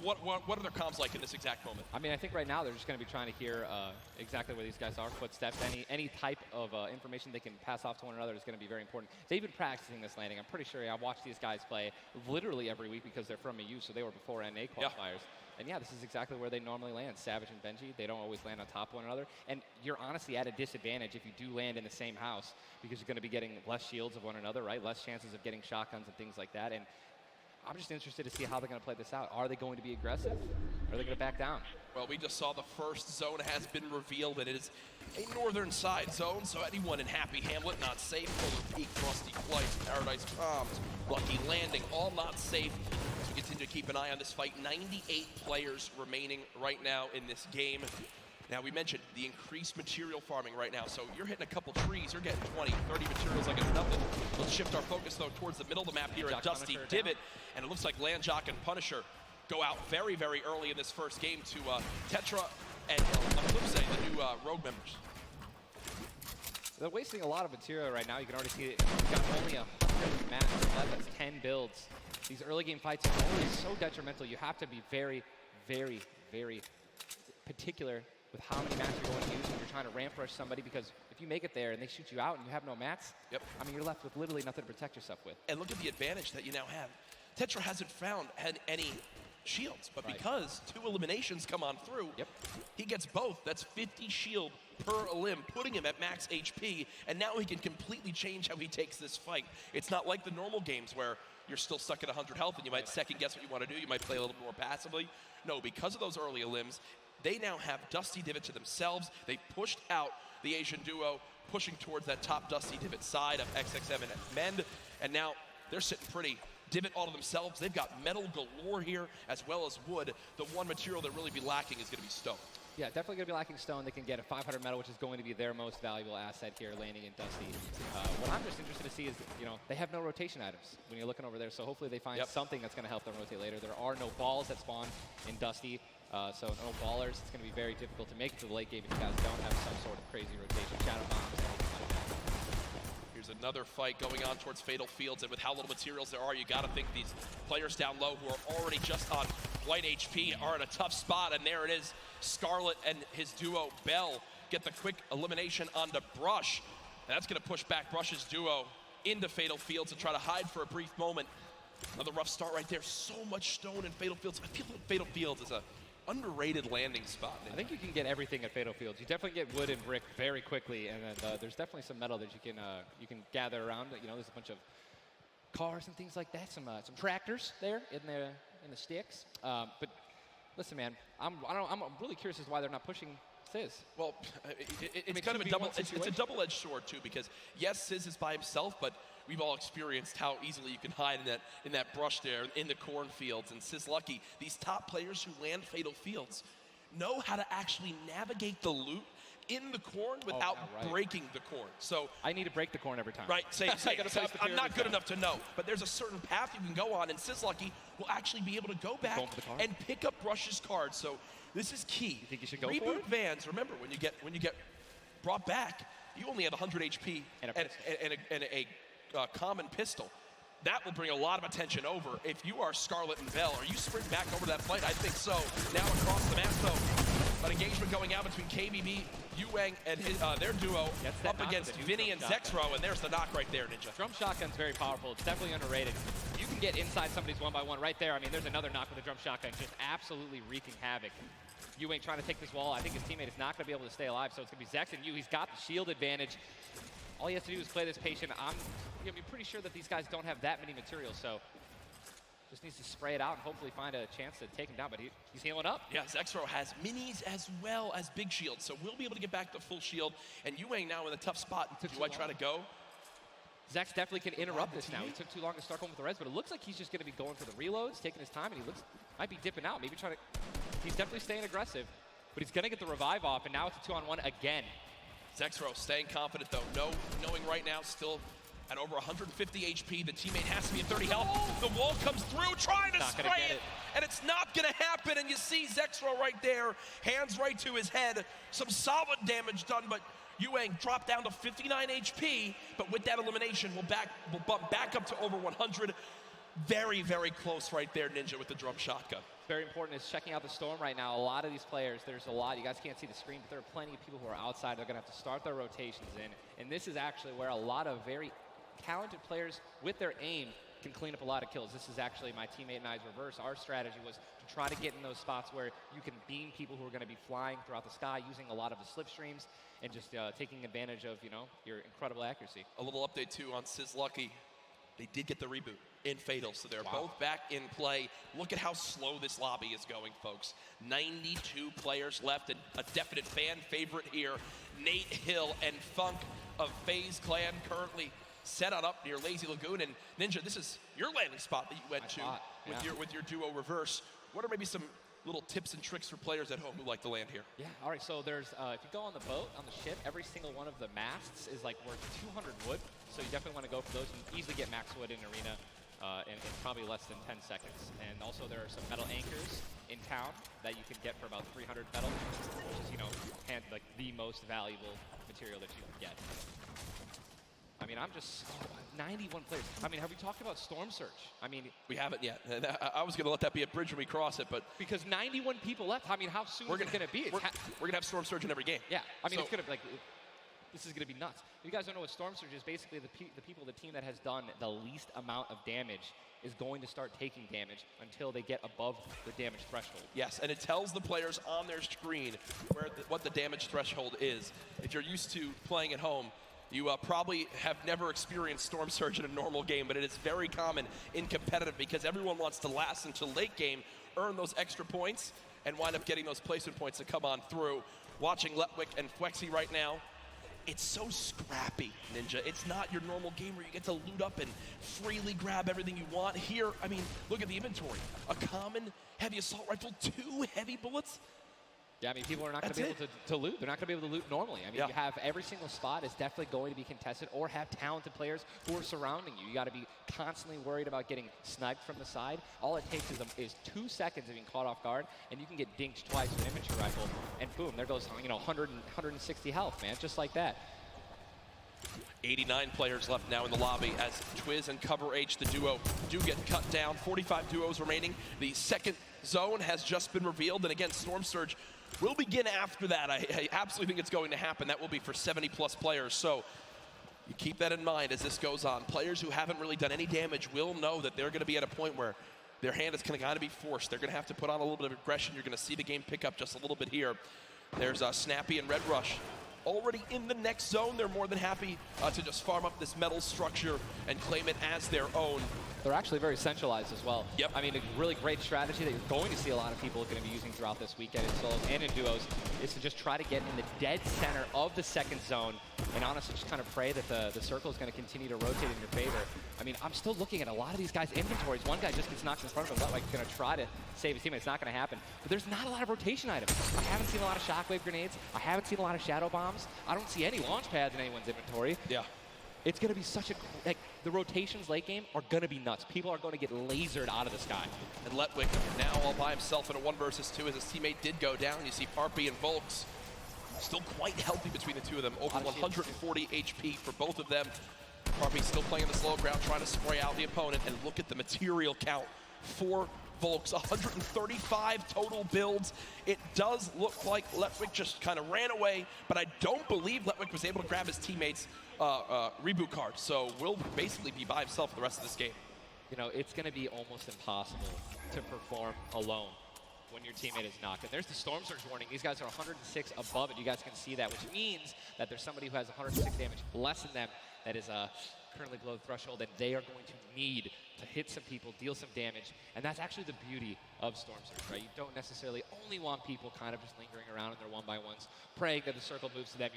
What are their comms like in this exact moment? I mean, I think right now they're just going to be trying to hear exactly where these guys are, footsteps, any type of information they can pass off to one another is going to be very important. They've been practicing this landing. I'm pretty sure I watch these guys play literally every week because they're from EU, so they were before NA qualifiers. And yeah, this is exactly where they normally land. Savage and Benji, they don't always land on top of one another. And you're honestly at a disadvantage if you do land in the same house because you're going to be getting less shields of one another, right? Less chances of getting shotguns and things like that. And I'm just interested to see how they're going to play this out. Are they going to be aggressive? Or are they going to back down? Well, we just saw the first zone has been revealed, and it is a northern side zone, so anyone in Happy Hamlet not safe. Polar Peak, Frosty Flight, Paradise Palms, Lucky Landing, all not safe. As we continue to keep an eye on this fight, 98 players remaining right now in this game. Now, we mentioned the increased material farming right now, so you're hitting a couple trees, you're getting 20, 30 materials like it's nothing. Let's shift our focus, though, towards the middle of the map here at Dusty Divot, and it looks like Landjock and Punisher go out very, very early in this first game to Tetra and Eclipse, the new Rogue members. They're wasting a lot of material right now. You can already see it. You've got only 100 maps left. That's 10 builds. These early game fights are always so detrimental. You have to be very, very, very particular with how many mats you're going to use when you're trying to ramp rush somebody, because if you make it there and they shoot you out and you have no mats, I mean, you're left with literally nothing to protect yourself with. And look at the advantage that you now have. Tetra hasn't had any shields, but because 2 eliminations come on through, he gets both. That's 50 shield per elim, putting him at max HP, and now he can completely change how he takes this fight. It's not like the normal games where you're still stuck at 100 health and you might second guess what you want to do. You might play a little more passively. No, because of those early elims, they now have Dusty Divot to themselves. They pushed out the Asian duo, pushing towards that top Dusty Divot side of XXM and Mend, and now they're sitting pretty. Divot all to themselves. They've got metal galore here as well as wood. The one material that really be lacking is going to be stone. Yeah, definitely going to be lacking stone. They can get a 500 metal, which is going to be their most valuable asset here landing in Dusty. What I'm just interested to see is, they have no rotation items when you're looking over there, so hopefully they find something that's going to help them rotate later. There are no balls that spawn in Dusty, so no ballers. It's going to be very difficult to make it to the late game if you guys don't have some sort of crazy rotation. Shadow bombs, anything like that. Here's another fight going on towards Fatal Fields, and with how little materials there are, you got to think these players down low who are already just on light HP are in a tough spot, and there it is. Scarlet and his duo, Bell, get the quick elimination onto Brush. And that's going to push back Brush's duo into Fatal Fields and try to hide for a brief moment. Another rough start right there. So much stone in Fatal Fields. I feel like Fatal Fields is a underrated landing spot. I think you can get everything at Fatal Fields. You definitely get wood and brick very quickly, and then there's definitely some metal that you can gather around. There's a bunch of cars and things like that. Some tractors there in the sticks. But listen, man, I'm really curious as to why they're not pushing Sizz. Well, it's kind of a double-edged sword too, because yes, Sizz is by himself, but we've all experienced how easily you can hide in that brush there in the cornfields. And Sizz Lucky, these top players who land Fatal Fields know how to actually navigate the loot in the corn without breaking the corn. So I need to break the corn every time. Right, same. I'm not good enough to know, but there's a certain path you can go on, and Sizz Lucky will actually be able to go back and pick up Brush's cards. So this is key. You think you should go Reboot for it? Vans, remember, when you get brought back, you only had 100 HP and a common pistol. That will bring a lot of attention over. If you are Scarlet and Bell, are you sprint back over that fight? I think so. Now across the map, though, an engagement going out between KBB, Yuang, and their duo up against Vinny and Zexro, and there's the knock right there, Ninja. Drum shotgun's very powerful. It's definitely underrated. You can get inside somebody's 1-by-1 right there. I mean, there's another knock with a drum shotgun, just absolutely wreaking havoc. Ewing trying to take this wall. I think his teammate is not going to be able to stay alive, so it's going to be Zex and Yu. He's got the shield advantage. All he has to do is play this patient. I'm going to be pretty sure that these guys don't have that many materials, so just needs to spray it out and hopefully find a chance to take him down, but he's healing up. Yeah, Zexro has minis as well as big shields, so we'll be able to get back to full shield. And Ewing now in a tough spot. Do I try to go? Zex definitely can interrupt this now. He took too long to start going with the res, but it looks like he's just going to be going for the reloads, taking his time, and he might be dipping out, maybe trying to. He's definitely staying aggressive, but he's going to get the revive off, and now it's a 2-on-1 again. Zexro staying confident though, knowing right now still at over 150 HP, the teammate has to be at 30 health. The wall comes through, trying to spray it, and it's not gonna happen, and you see Zexro right there, hands right to his head, some solid damage done, but Ewing dropped down to 59 HP, but with that elimination, we'll bump back up to over 100. Very, very close right there, Ninja, with the drum shotgun. Very important is checking out the storm right now. A lot of these players, there's a lot, you guys can't see the screen, but there are plenty of people who are outside. They're gonna have to start their rotations in, and this is actually where a lot of very talented players with their aim can clean up a lot of kills. This is actually my teammate and I's reverse. Our strategy was to try to get in those spots where you can beam people who are gonna be flying throughout the sky using a lot of the slipstreams and just taking advantage of, your incredible accuracy. A little update too on Sizlucky. They did get the reboot in Fatal, so they're both back in play. Look at how slow this lobby is going, folks. 92 players left, and a definite fan favorite here. Nate Hill and Funk of FaZe Clan currently set on up near Lazy Lagoon. And Ninja, this is your landing spot that you went to with your duo reverse. What are maybe some little tips and tricks for players at home who like to land here? Yeah, all right, so there's, if you go on the boat, on the ship, every single one of the masts is like worth 200 wood, so you definitely want to go for those. You can easily get max wood in Arena in probably less than 10 seconds. And also there are some metal anchors in town that you can get for about 300 metal, which is, like the most valuable material that you can get. I mean, I'm just 91 players. I mean, have we talked about Storm Surge? I mean, we haven't yet. I was going to let that be a bridge when we cross it, but because 91 people left. I mean, how soon is it going to be? We're going to have Storm Surge in every game. Yeah, I mean, it's going to be like, this is going to be nuts. If you guys don't know what Storm Surge is, basically the team that has done the least amount of damage is going to start taking damage until they get above the damage threshold. Yes, and it tells the players on their screen what the damage threshold is. If you're used to playing at home, you probably have never experienced Storm Surge in a normal game, but it is very common in competitive because everyone wants to last until late game, earn those extra points, and wind up getting those placement points to come on through. Watching Letwick and Flexi right now, it's so scrappy, Ninja. It's not your normal game where you get to loot up and freely grab everything you want. Here, I mean, look at the inventory. A common heavy assault rifle, 2 heavy bullets. Yeah, I mean, people are not going to be able to loot. They're not going to be able to loot normally. I mean, you have every single spot is definitely going to be contested or have talented players who are surrounding you. You got to be constantly worried about getting sniped from the side. All it takes is 2 seconds of being caught off guard, and you can get dinked twice with an infantry rifle, and boom, there goes 160 health, man, just like that. 89 players left now in the lobby as Twiz and Cover H, the duo, do get cut down. 45 duos remaining. The second zone has just been revealed, and again, Storm Surge will begin after that. I absolutely think it's going to happen. That will be for 70+ players. So you keep that in mind as this goes on. Players who haven't really done any damage will know that they're going to be at a point where their hand is kind of be forced. They're going to have to put on a little bit of aggression. You're going to see the game pick up just a little bit here. There's Snappy and Red Rush already in the next zone. They're more than happy to just farm up this metal structure and claim it as their own. They're actually very centralized as well. Yep. I mean, a really great strategy that you're going to see a lot of people going to be using throughout this weekend in solos and in duos is to just try to get in the dead center of the second zone and honestly just kind of pray that the circle is going to continue to rotate in your favor. I mean, I'm still looking at a lot of these guys' inventories. One guy just gets knocked in front of him, like going to try to save his teammate. It's not going to happen. But there's not a lot of rotation items. I haven't seen a lot of shockwave grenades. I haven't seen a lot of shadow bombs. I don't see any launch pads in anyone's inventory. Yeah. It's going to be such a, the rotations late game are going to be nuts. People are going to get lasered out of the sky. And Letwick now all by himself in a 1 versus 2 as his teammate did go down. You see Parpy and Volks still quite healthy between the two of them. Over 140 HP for both of them. Parpy still playing the slow ground, trying to spray out the opponent. And look at the material count for Volks, 135 total builds. It does look like Letwick just kind of ran away, but I don't believe Letwick was able to grab his teammate's reboot card. So will basically be by himself for the rest of this game. you know, it's going to be almost impossible to perform alone when your teammate is knocked. And there's the Storm Surge warning. These guys are 106 above it. You guys can see that, which means that there's somebody who has 106 damage less than them that is currently below the threshold, and they are going to need to hit some people, deal some damage. And that's actually the beauty of Storm Surge, right? You don't necessarily only want people kind of just lingering around in their 1-by-1s, praying that the circle moves to them.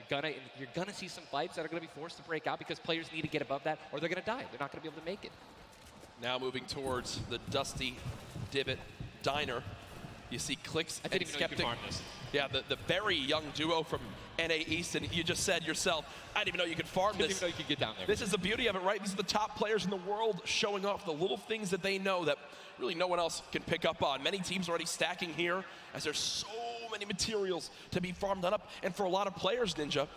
You're gonna see some fights that are gonna be forced to break out because players need to get above that or they're gonna die. They're not gonna be able to make it. Now moving towards the Dusty Divot Diner. You see Clicks I didn't even know you could farm this. Yeah, the very young duo from NA East, and you just said yourself, I didn't even know you could farm this. I didn't even know you could get down there. This is the beauty of it, right? These are the top players in the world showing off the little things that they know that really no one else can pick up on. Many teams already stacking here as there's so many materials to be farmed up. And for a lot of players, Ninja,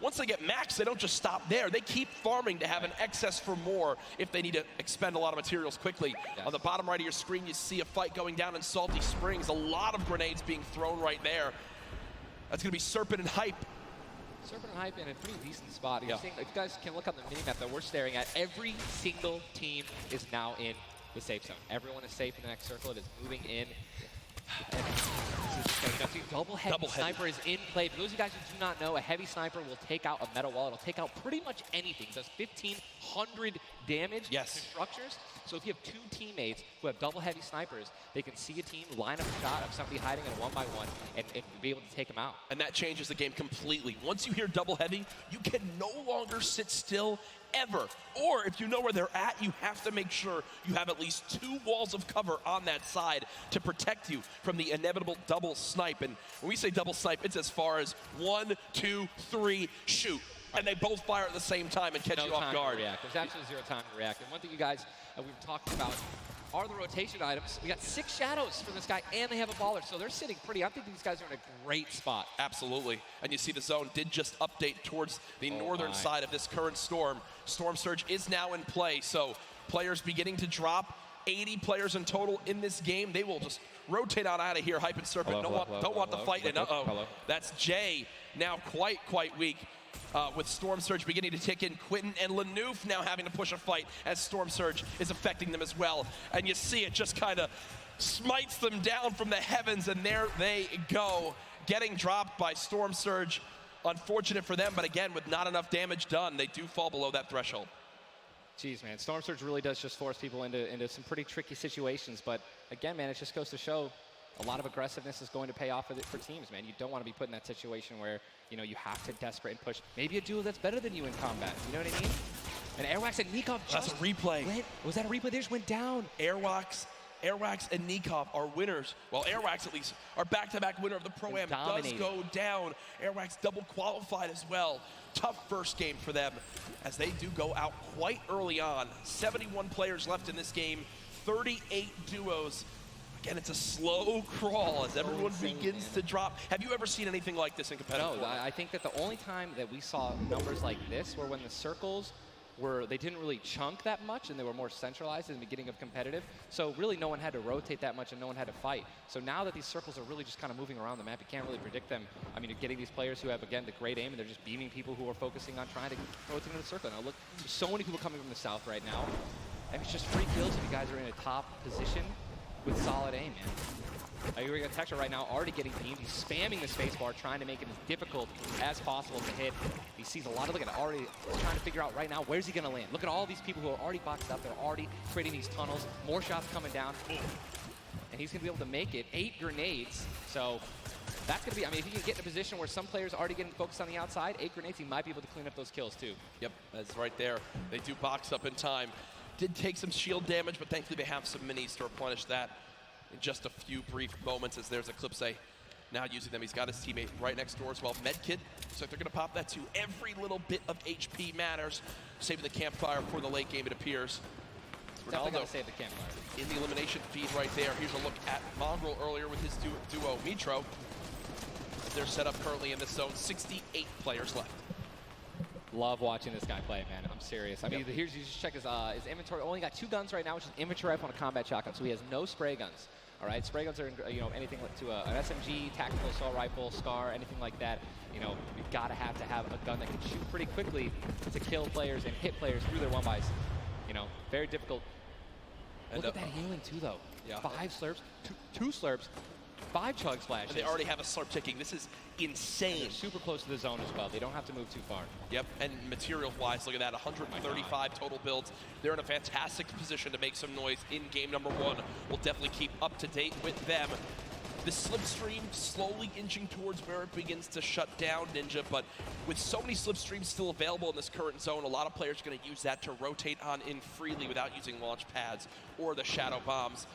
once they get max, they don't just stop there. They keep farming to have an excess for more if they need to expend a lot of materials quickly. Yes. On the bottom right of your screen, you see a fight going down in Salty Springs. A lot of grenades being thrown right there. That's going to be Serpent and Hype. Serpent and Hype in a pretty decent spot. You're seeing, if you guys can look on the minimap that we're staring at, every single team is now in the safe zone. Everyone is safe in the next circle. It is moving in. And double-heavy sniper is in play. For those of you guys who do not know, a heavy sniper will take out a metal wall. It'll take out pretty much anything. It does 1,500 damage to structures. So if you have two teammates who have double-heavy snipers, they can see a team, line up a shot of somebody hiding in a 1-by-1, and be able to take them out. And that changes the game completely. Once you hear double-heavy, you can no longer sit still ever. Or if you know where they're at, you have to make sure you have at least 2 walls of cover on that side to protect you from the inevitable double snipe. And when we say double snipe, it's as far as 1, 2, 3, shoot. And they both fire at the same time and catch you off guard. There's absolutely 0 time to react. And one thing you guys we were talking about are the rotation items. We got 6 shadows from this guy, and they have a baller, so they're sitting pretty. I think these guys are in a great spot. Absolutely. And you see the zone did just update towards the northern side of this current storm. Storm Surge is now in play, so players beginning to drop. 80 players in total in this game. They will just rotate on out of here. Hype and Serpent don't want the fight. And that's Jay now quite weak. With Storm Surge beginning to tick in. Quentin and Lanouf now having to push a fight as Storm Surge is affecting them as well. And you see it just kind of smites them down from the heavens, and there they go. Getting dropped by Storm Surge. Unfortunate for them, but again, with not enough damage done, they do fall below that threshold. Jeez, man, Storm Surge really does just force people into some pretty tricky situations. But again, man, it just goes to show a lot of aggressiveness is going to pay off for teams, man. You don't want to be put in that situation where, you know, you have to desperate and push. Maybe a duo that's better than you in combat. You know what I mean? And Airwax and Nikov just... That's a replay. Was that a replay? They just went down. Airwax and Nikov are winners. Well, Airwax at least are back-to-back winner of the Pro-Am. Does go down. Airwax double qualified as well. Tough first game for them as they do go out quite early on. 71 players left in this game, 38 duos. Again, it's a slow crawl as everyone begins to drop. Have you ever seen anything like this in competitive Fortnite? No, I think that the only time that we saw numbers like this were when the circles they didn't really chunk that much and they were more centralized in the beginning of competitive. So really no one had to rotate that much and no one had to fight. So now that these circles are really just kind of moving around the map, you can't really predict them. I mean, you're getting these players who have, again, the great aim, and they're just beaming people who are focusing on trying to rotate into the circle. Now look, there's so many people coming from the south right now. And it's just free kills if you guys are in a top position with solid aim, man. You're got Texture right now already getting beamed. He's spamming the spacebar, trying to make it as difficult as possible to hit. He sees a lot of, look at it, already trying to figure out right now, where's he gonna land? Look at all these people who are already boxed up. They're already creating these tunnels. More shots coming down. And he's gonna be able to make it. 8 grenades. So that's gonna be, I mean, if he can get in a position where some players are already getting focused on the outside, 8 grenades, he might be able to clean up those kills too. Yep, that's right there. They do box up in time. Did take some shield damage, but thankfully they have some minis to replenish that in just a few brief moments as there's Eclipse now using them. He's got his teammate right next door as well. Medkit, so they're gonna pop that too. Every little bit of HP matters. Saving the campfire for the late game, it appears. Definitely gotta save the campfire. In the elimination feed right there. Here's a look at Mongrel earlier with his duo Mitro. They're set up currently in this zone. 68 players left. Love watching this guy play, man. I'm serious. I mean, here's, you just check his inventory. Only got 2 guns right now, which is inventory rifle and a combat shotgun, so he has no spray guns. All right, spray guns are, you know, anything to an SMG, tactical assault rifle, SCAR, anything like that. You know, you've got to have a gun that can shoot pretty quickly to kill players and hit players through their 1-bys. You know, very difficult And Look at that healing too, though. Yeah. 5 slurps, two slurps, 5 chug splashes. And they already have a slurp ticking. This is insane. And they're super close to the zone as well. They don't have to move too far. Yep, and material-wise, look at that, 135 total builds. They're in a fantastic position to make some noise in game number 1. We'll definitely keep up to date with them. The slipstream slowly inching towards where it begins to shut down Ninja, but with so many slipstreams still available in this current zone, a lot of players are going to use that to rotate on in freely without using launch pads or the shadow bombs.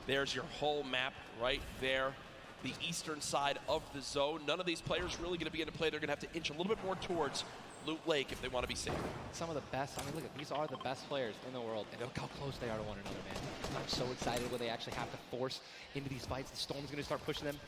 There's your whole map right there, the eastern side of the zone. None of these players really going to be into play. They're going to have to inch a little bit more towards Loot Lake if they want to be safe. Some of the best, I mean, look, these are the best players in the world, and look how close they are to one another, man. I'm so excited when they actually have to force into these fights. The Storm's going to start pushing them.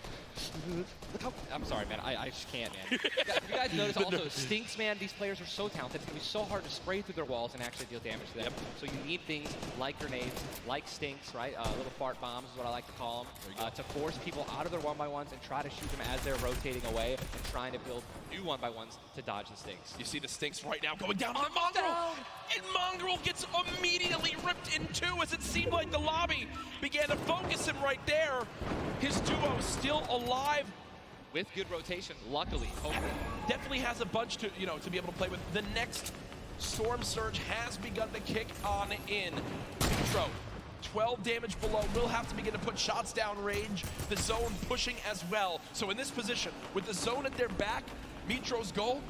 Look how, I'm sorry, man, I just can't, man. You guys notice also, Stinks, man, these players are so talented. It's going to be so hard to spray through their walls and actually deal damage to them. Yep. So you need things like grenades, like Stinks, right? Little fart bombs is what I like to call them, to force people out of their 1x1s and try to shoot them as they're rotating away and trying to build new 1x1s to dodge the Stinks. You see the Stinks right now going down on Mongrel, and Mongrel gets immediately ripped in two as it seemed like the lobby began to focus him right there. His duo still alive. With good rotation, luckily, hopefully. Definitely has a bunch to, to be able to play with. The next Storm Surge has begun to kick on in. Mitro, 12 damage below, will have to begin to put shots down range. The zone pushing as well. So in this position, with the zone at their back, Mitro's goal,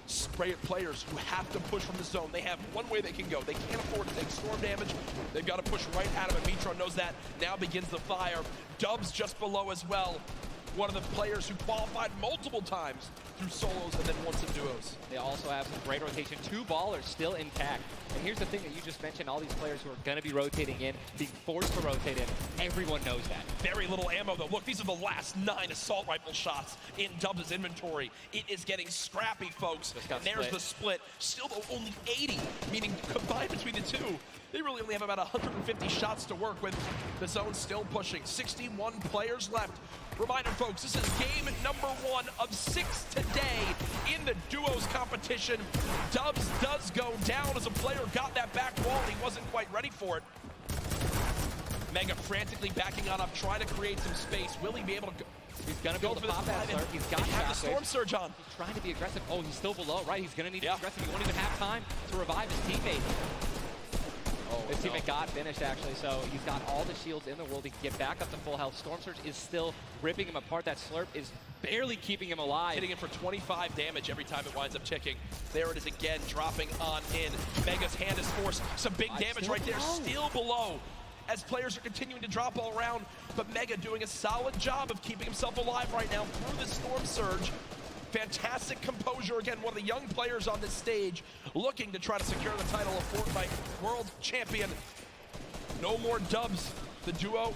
spray at players who have to push from the zone. They have one way they can go. They can't afford to take storm damage. They've got to push right out of it. Mitro knows that. Now begins the fire. Dubs just below as well. One of the players who qualified multiple times through solos and then once in duos. They also have some great rotation. 2 ballers still intact. And here's the thing that you just mentioned, all these players who are going to be rotating in, being forced to rotate in, everyone knows that. Very little ammo though. Look, these are the last 9 assault rifle shots in Dubs' inventory. It is getting scrappy, folks. And there's the split. Still though only 80, meaning combined between the two, they really only have about 150 shots to work with. The zone still pushing. 61 players left. Reminder, folks, this is game number 1 of 6 today in the duos competition. Dubs does go down as a player got that back wall and he wasn't quite ready for it. Mega frantically backing on up, trying to create some space. Will he be able to go? He's going to go for the pop that slurp. He's got the storm surge on. He's trying to be aggressive. Oh, he's still below, right? He's going to need to be aggressive. He won't even have time to revive his teammate. His teammate got finished, actually, so he's got all the shields in the world. He can get back up to full health. Storm Surge is still ripping him apart. That slurp is barely keeping him alive. Hitting him for 25 damage every time it winds up ticking. There it is again, dropping on in. Mega's hand is forced. Some big damage right there, still below. As players are continuing to drop all around, but Mega doing a solid job of keeping himself alive right now through the Storm Surge. Fantastic composure. Again, one of the young players on this stage looking to try to secure the title of Fortnite World Champion. No more Dubs. The duo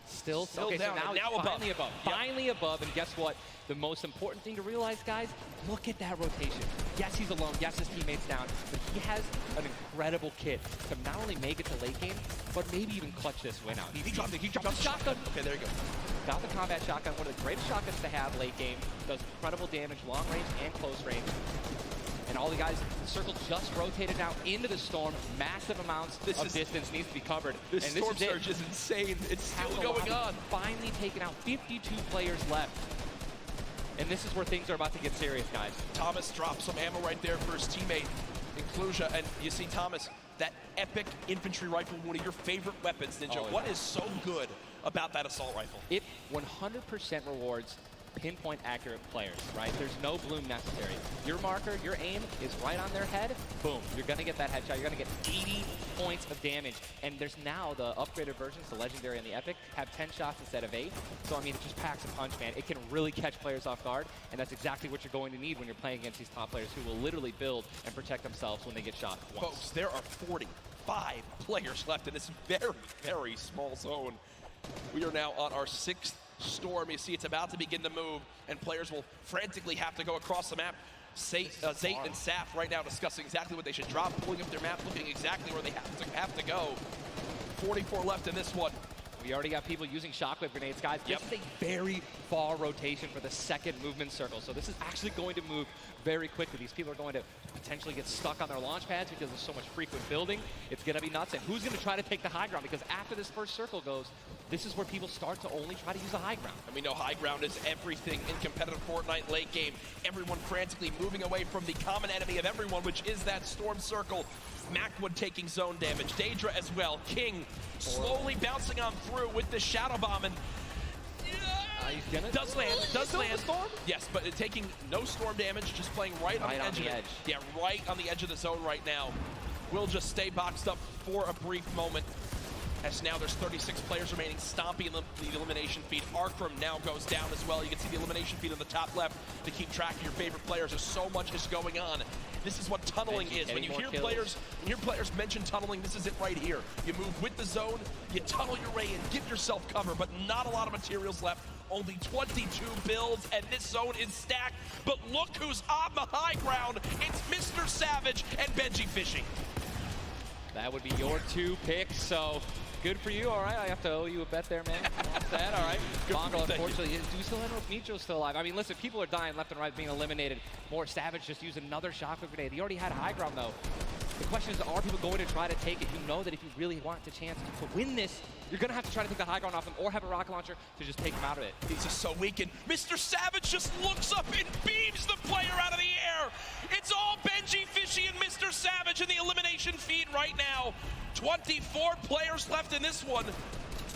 still down. So now finally above. Finally above. And guess what? The most important thing to realize, guys, look at that rotation. Yes, he's alone. Yes, his teammate's down. But he has an incredible kit to not only make it to late game, but maybe even clutch this win out. He dropped the shotgun. Okay, there you go. Got the combat shotgun, one of the greatest shotguns to have late game. Does incredible damage, long range and close range. And all the guys, the circle just rotated now into the storm. Massive amounts of distance needs to be covered. This storm surge is insane. It's still going on. Finally taken out, 52 players left. And this is where things are about to get serious, guys. Thomas drops some ammo right there for his teammate, Inclusia. And you see Thomas, that epic infantry rifle, one of your favorite weapons, Ninja. What is so good about that assault rifle? It 100% rewards pinpoint accurate players, right? There's no bloom necessary. Your marker, your aim is right on their head. Boom, you're gonna get that headshot. You're gonna get 80 points of damage. And there's now the upgraded versions, the legendary and the epic, have 10 shots instead of 8. So I mean, it just packs a punch, man. It can really catch players off guard, and that's exactly what you're going to need when you're playing against these top players who will literally build and protect themselves when they get shot once. Folks, there are 45 players left in this very, very small zone. We are now on our 6th storm. You see it's about to begin to move, and players will frantically have to go across the map. Zayt and Saf right now discussing exactly what they should drop, pulling up their map, looking exactly where they have to go. 44 left in this one. We already got people using shockwave grenades, guys. This is a very far rotation for the second movement circle, so this is actually going to move very quickly. These people are going to potentially get stuck on their launch pads because there's so much frequent building. It's going to be nuts. And who's going to try to take the high ground? Because after this first circle goes, this is where people start to only try to use the high ground. And we know high ground is everything in competitive Fortnite late game. Everyone frantically moving away from the common enemy of everyone, which is that storm circle. Macwood taking zone damage. DEJA as well. King slowly bouncing on through with the shadow bomb. And does land. Storm? Yes, but taking no storm damage, just playing right on the edge of it. Yeah, right on the edge of the zone right now. Will just stay boxed up for a brief moment. As now there's 36 players remaining, stomping the elimination feed. Arkram now goes down as well. You can see the elimination feed on the top left to keep track of your favorite players. There's so much is going on. This is what tunneling is. When you hear players mention tunneling, this is it right here. You move with the zone, you tunnel your way in, give yourself cover, but not a lot of materials left. Only 22 builds, and this zone is stacked. But look who's on the high ground. It's Mr. Savage and Benji Fishing. That would be your 2 picks, so good for you. All right, I have to owe you a bet there, man. That, all right. Bongo, unfortunately, do we still know if Nitro's still alive? I mean, listen, people are dying left and right, being eliminated. More Savage just used another shockwave grenade. He already had high ground, though. The question is, are people going to try to take it? You know that if you really want the chance to win this, you're going to have to try to take the high ground off him or have a rocket launcher to just take him out of it. He's just so weakened. Mr. Savage just looks up and beams the player out of the air. It's all Benji Fishy and Mr. Savage in the elimination feed right now. 24 players left in this one.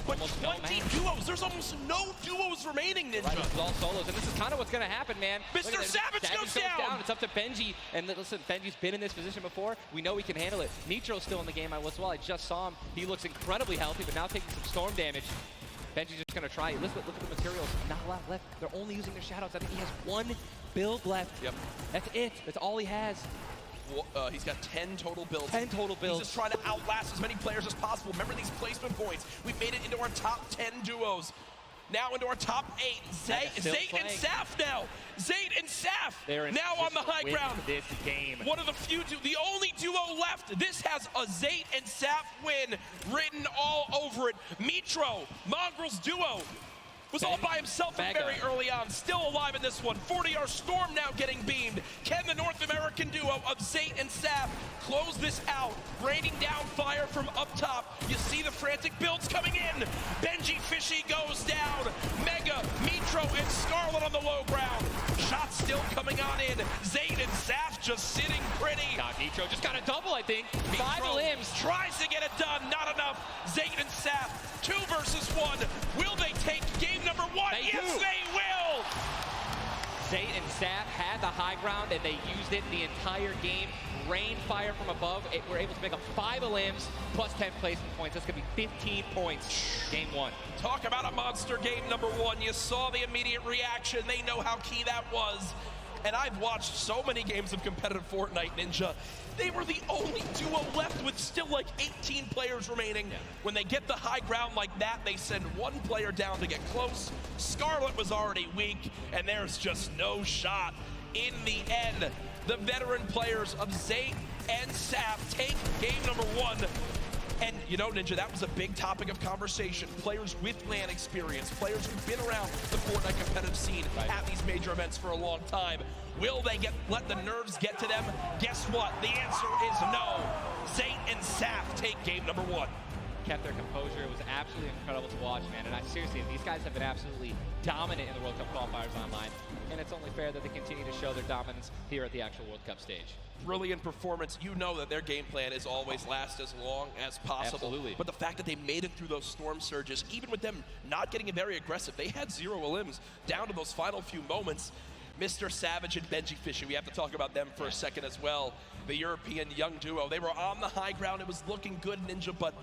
But 20 duos. There's almost no duos remaining, Ninja. Right, it's all solos, and this is kind of what's going to happen, man. Mr. Savage goes down. It's up to Benji, and listen, Benji's been in this position before. We know he can handle it. Nitro's still in the game as well. I just saw him. He looks incredibly healthy, but now taking some storm damage. Benji's just going to try. Listen, look at the materials. Not a lot left. They're only using their shadows. I think he has 1 build left. Yep. That's it. That's all he has. He's got 10 total builds. 10 total builds. He's just trying to outlast as many players as possible. Remember these placement points. We've made it into our top 10 duos. Now into our top 8. Zayt and Saf now. Zayt and Saf now on the high ground. This game. One of the few, the only duo left. This has a Zayt and Saf win written all over it. Mitro, Mongrel's duo, was all by himself very early on, still alive in this one. 40R Storm now getting beamed. Can the North American duo of Zayt and Saf close this out? Raining down fire from up top. You see the frantic builds coming in. Benji Fishy goes down. Mega, Mitro, and Scarlet on the low ground. Shots still coming on in. Zayt and Saf just sitting pretty. Mitro just got a double, I think. Mitro 5 limbs. Tries to get it done, not enough. Zayt and Saf, 2 versus 1. Will they take game number 1? Yes, they will! Zayt and Saf had the high ground, and they used it the entire game. Rain fire from above. We're able to make up 5 limbs plus 10 placement points. That's going to be 15 points. Game 1. Talk about a monster game number 1. You saw the immediate reaction. They know how key that was. And I've watched so many games of competitive Fortnite, Ninja. They were the only duo left with still like 18 players remaining. When they get the high ground like that, they send 1 player down to get close. Scarlet was already weak, and there's just no shot. In the end, the veteran players of Zayt and Saf take game number 1. And you know, Ninja, that was a big topic of conversation. Players with LAN experience, players who've been around the Fortnite competitive scene at these major events for a long time. Will they let the nerves get to them? Guess what? The answer is no. Zayt and Saf take game number 1. Kept their composure. It was absolutely incredible to watch, man. And seriously, these guys have been absolutely dominant in the World Cup qualifiers online. And it's only fair that they continue to show their dominance here at the actual World Cup stage. Brilliant performance. You know that their game plan is always last as long as possible. Absolutely. But the fact that they made it through those storm surges, even with them not getting very aggressive, they had 0 limbs down to those final few moments. Mr. Savage and Benji Fishy, we have to talk about them for a second as well. The European young duo. They were on the high ground. It was looking good, Ninja, but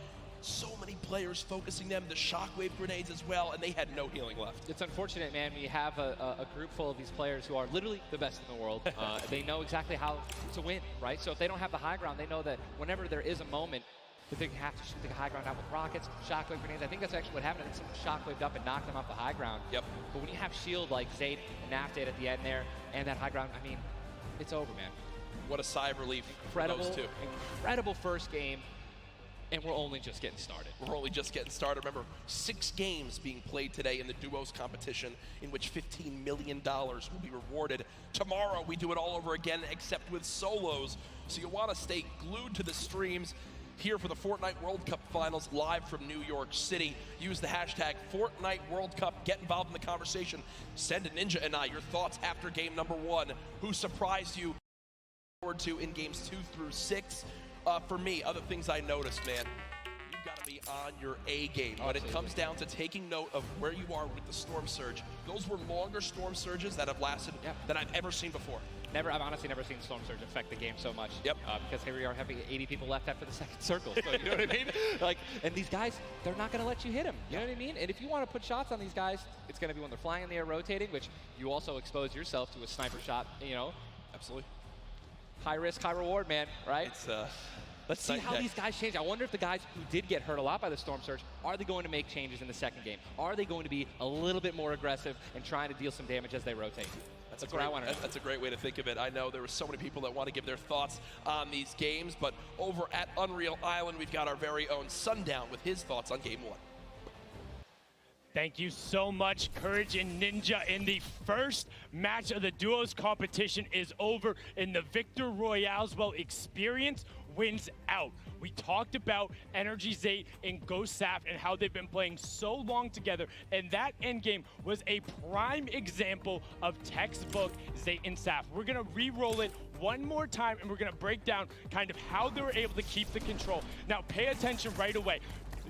so many players focusing them, the shockwave grenades as well, and they had no healing left. It's unfortunate, man. We have a group full of these players who are literally the best in the world. They know exactly how to win, right? So if they don't have the high ground, they know that whenever there is a moment that they have to shoot the high ground out with rockets, shockwave grenades. I think that's actually what happened. I think someone shockwaved up and knocked them off the high ground. Yep. But when you have shield like Zayt and Naf did at the end there, and that high ground, I mean, it's over, man. What a sigh of relief Incredible, for those 2. Incredible first game. And we're only just getting started. We're only just getting started. Remember, 6 games being played today in the duos competition, in which $15 million will be rewarded. Tomorrow, we do it all over again, except with solos. So you want to stay glued to the streams here for the Fortnite World Cup Finals live from New York City. Use the hashtag Fortnite World Cup. Get involved in the conversation. Send a Ninja and I your thoughts after game number 1. Who surprised you? Forward to in games 2 through 6. For me, other things I noticed, man, you've got to be on your A game. When it comes down to taking note of where you are with the Storm Surge, those were longer Storm Surges that have lasted than I've ever seen before. I've honestly never seen Storm Surge affect the game so much. Yep. Because here we are having 80 people left after the second circle. So you know what I mean? Like, and these guys, they're not going to let you hit them. You know what I mean? And if you want to put shots on these guys, it's going to be when they're flying in the air, rotating, which you also expose yourself to a sniper shot. You know. Absolutely. High risk, high reward, man. Right? It's Let's see how these guys change. I wonder if the guys who did get hurt a lot by the Storm Surge, are they going to make changes in the second game? Are they going to be a little bit more aggressive and trying to deal some damage as they rotate? That's what I want to know. That's a great way to think of it. I know there were so many people that want to give their thoughts on these games, but over at Unreal Island, we've got our very own Sundown with his thoughts on game 1. Thank you so much, Courage and Ninja. And the first match of the duos competition is over in the Victor Royales. Well, experience wins out. We talked about Energy Zate and Ghost Saf and how they've been playing so long together, and that endgame was a prime example of textbook Zate and Saf. We're gonna re-roll it one more time, and we're gonna break down kind of how they were able to keep the control. Now, pay attention right away.